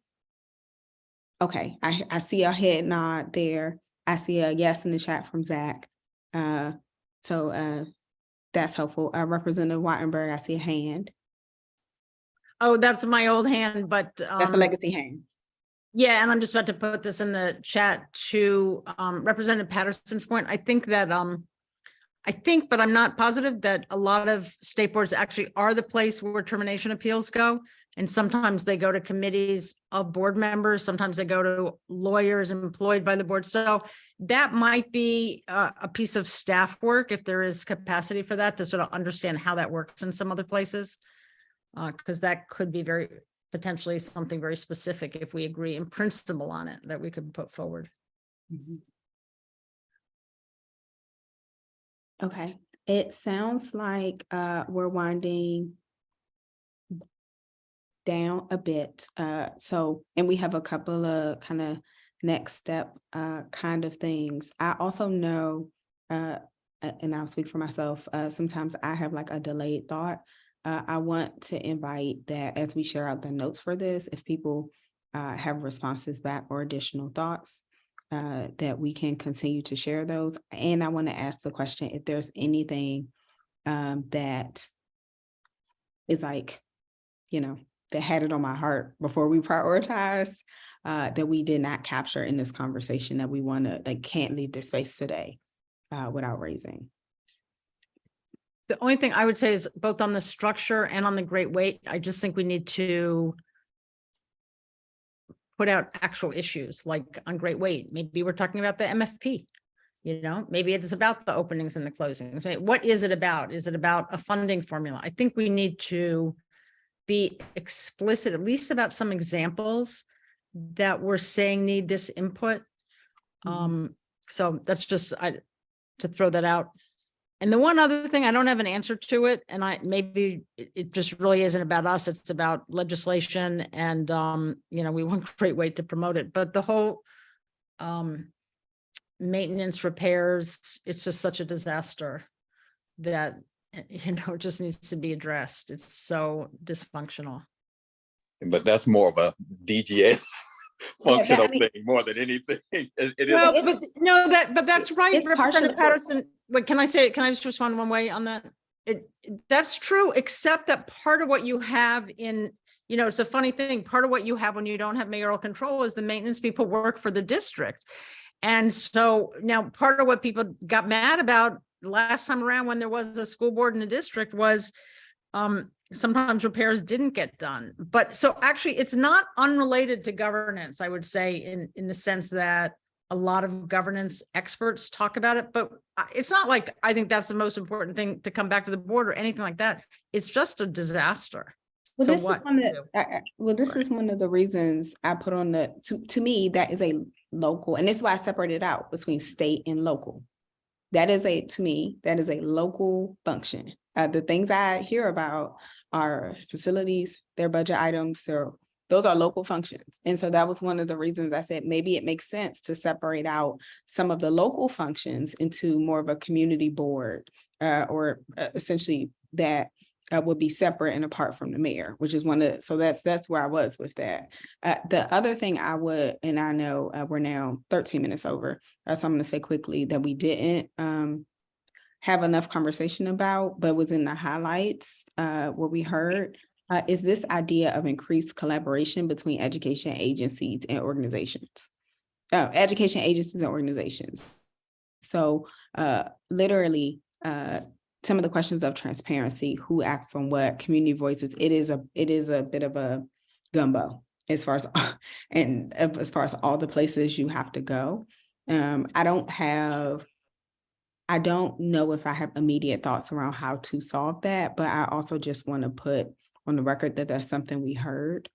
[SPEAKER 7] Okay, I see a head nod there. I see a yes in the chat from Zach. So that's helpful. Representative Whitenberg, I see a hand.
[SPEAKER 2] Oh, that's my old hand, but
[SPEAKER 7] That's a legacy hand.
[SPEAKER 2] yeah, and I'm just about to put this in the chat to Representative Patterson's point. I think, but I'm not positive, that a lot of state boards actually are the place where termination appeals go. And sometimes they go to committees of board members. Sometimes they go to lawyers employed by the board. So that might be a piece of staff work, if there is capacity for that, to sort of understand how that works in some other places. Because that could be potentially something very specific, if we agree in principle on it, that we could put forward.
[SPEAKER 7] Mm-hmm. Okay, it sounds like we're winding down a bit. And we have a couple of kind of next step kind of things. I also know, and I'll speak for myself, sometimes I have like a delayed thought. I want to invite that as we share out the notes for this, if people have responses back or additional thoughts, that we can continue to share those. And I want to ask the question, if there's anything that is like, that had it on my heart before we prioritize, that we did not capture in this conversation, that we want to, can't leave this space today without raising.
[SPEAKER 2] The only thing I would say is, both on the structure and on the great weight, I just think we need to put out actual issues, like on great weight. Maybe we're talking about the MFP, maybe it's about the openings and the closings. What is it about? Is it about a funding formula? I think we need to be explicit, at least about some examples that we're saying need this input. So that's just to throw that out. And the one other thing, I don't have an answer to it, and maybe it just really isn't about us. It's about legislation, and we want a great way to promote it. But the whole maintenance, repairs, it's just such a disaster that it just needs to be addressed. It's so dysfunctional.
[SPEAKER 4] But that's more of a DGS functional
[SPEAKER 7] I mean-
[SPEAKER 4] thing more than anything. It is.
[SPEAKER 2] Well,
[SPEAKER 7] it's-
[SPEAKER 2] but no, but that's right,
[SPEAKER 7] it's
[SPEAKER 2] Representative
[SPEAKER 7] partially-
[SPEAKER 2] Patterson. Wait, can I say it? Can I just respond one way on that? That's true, except that part of what you have in, it's a funny thing. Part of what you have when you don't have mayoral control is the maintenance people work for the district. And so now part of what people got mad about last time around when there was a school board in the district was sometimes repairs didn't get done. But so actually it's not unrelated to governance, I would say, in the sense that a lot of governance experts talk about it, but it's not like I think that's the most important thing to come back to the board or anything like that. It's just a disaster.
[SPEAKER 7] Well,
[SPEAKER 2] So
[SPEAKER 7] this is
[SPEAKER 2] what
[SPEAKER 7] one
[SPEAKER 2] to
[SPEAKER 7] of this is one of the reasons I put on to me, that is a local, and this is why I separated out between state and local. That is to me, that is a local function. The things I hear about are facilities, their budget items, those are local functions. And so that was one of the reasons I said, maybe it makes sense to separate out some of the local functions into more of a community board, or essentially that would be separate and apart from the mayor, which is so that's where I was with that. The other thing I would, and I know we're now 13 minutes over, so I'm gonna say quickly that we didn't have enough conversation about, but was in the highlights, what we heard, is this idea of increased collaboration between education agencies and organizations. Education agencies and organizations. So literally, some of the questions of transparency, who acts on what, community voices, it is a bit of a gumbo as far as all the places you have to go. I don't know if I have immediate thoughts around how to solve that, but I also just want to put on the record that that's something we heard,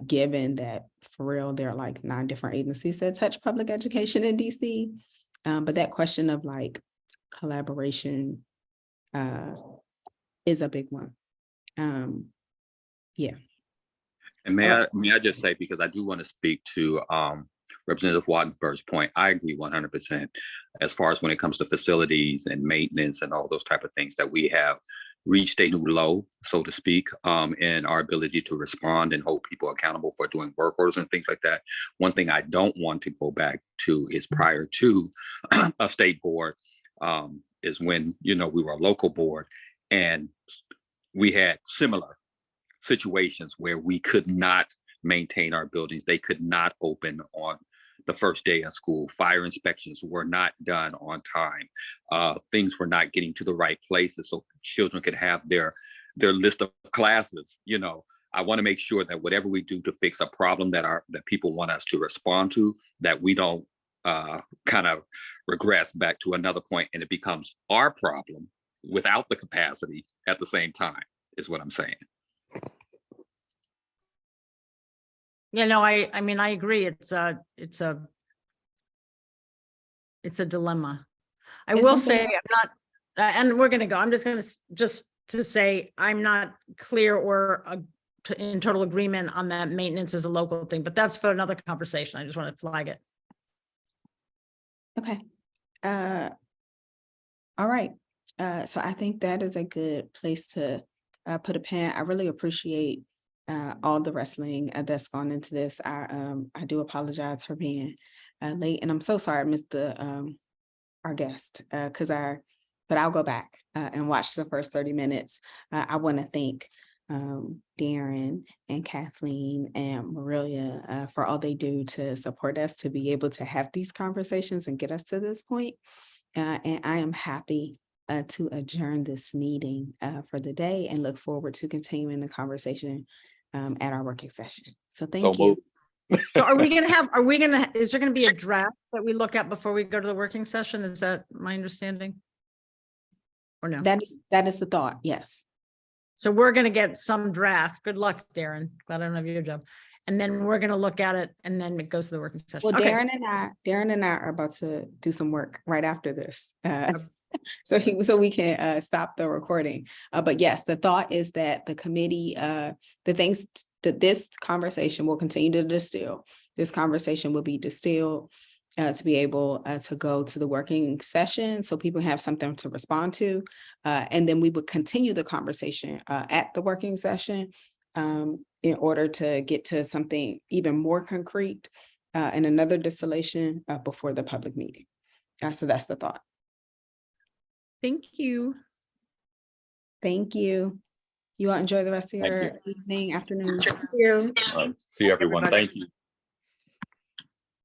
[SPEAKER 7] given that for real, there are like 9 different agencies that touch public education in DC. But that question of like collaboration is a big one. Yeah.
[SPEAKER 4] And may I just say, because I do want to speak to Representative Wattenberg's point, I agree 100% as far as when it comes to facilities and maintenance and all those type of things, that we have reached a new low, so to speak, in our ability to respond and hold people accountable for doing work orders and things like that. One thing I don't want to go back to is prior to a state board, is when, we were a local board and we had similar situations where we could not maintain our buildings. They could not open on the first day of school. Fire inspections were not done on time. Things were not getting to the right places so children could have their list of classes. I want to make sure that whatever we do to fix a problem that people want us to respond to, that we don't kind of regress back to another point and it becomes our problem without the capacity at the same time, is what I'm saying.
[SPEAKER 2] I mean, I agree. It's a dilemma. I will say I'm not, and we're going to go. I'm just going to say I'm not clear or in total agreement on that maintenance is a local thing, but that's for another conversation. I just want to flag it.
[SPEAKER 7] Okay. All right. So I think that is a good place to put a pin. I really appreciate all the wrestling that's gone into this. I do apologize for being late, and I'm so sorry I missed our guest, but I'll go back and watch the first 30 minutes. I want to thank Darren and Kathleen and Marilia for all they do to support us to be able to have these conversations and get us to this point. And I am happy to adjourn this meeting for the day and look forward to continuing the conversation at our working session. So thank you.
[SPEAKER 2] So is there going to be a draft that we look at before we go to the working session? Is that my understanding? Or no?
[SPEAKER 7] That is the thought, yes.
[SPEAKER 2] So we're going to get some draft. Good luck, Darren. Glad I don't have your job. And then we're going to look at it and then it goes to the working session.
[SPEAKER 7] Well,
[SPEAKER 2] okay.
[SPEAKER 7] Darren and I are about to do some work right after this. So we can stop the recording. But yes, the thought is that the committee, the things that this conversation will continue to distill. This conversation will be distilled to be able to go to the working session so people have something to respond to. And then we would continue the conversation at the working session. in order to get to something even more concrete and another distillation before the public meeting. So that's the thought.
[SPEAKER 2] Thank you.
[SPEAKER 7] Thank you. You all enjoy the rest of
[SPEAKER 4] Thank
[SPEAKER 7] your evening, afternoon.
[SPEAKER 6] Thank you.
[SPEAKER 4] See everyone.
[SPEAKER 2] Everybody.
[SPEAKER 4] Thank you.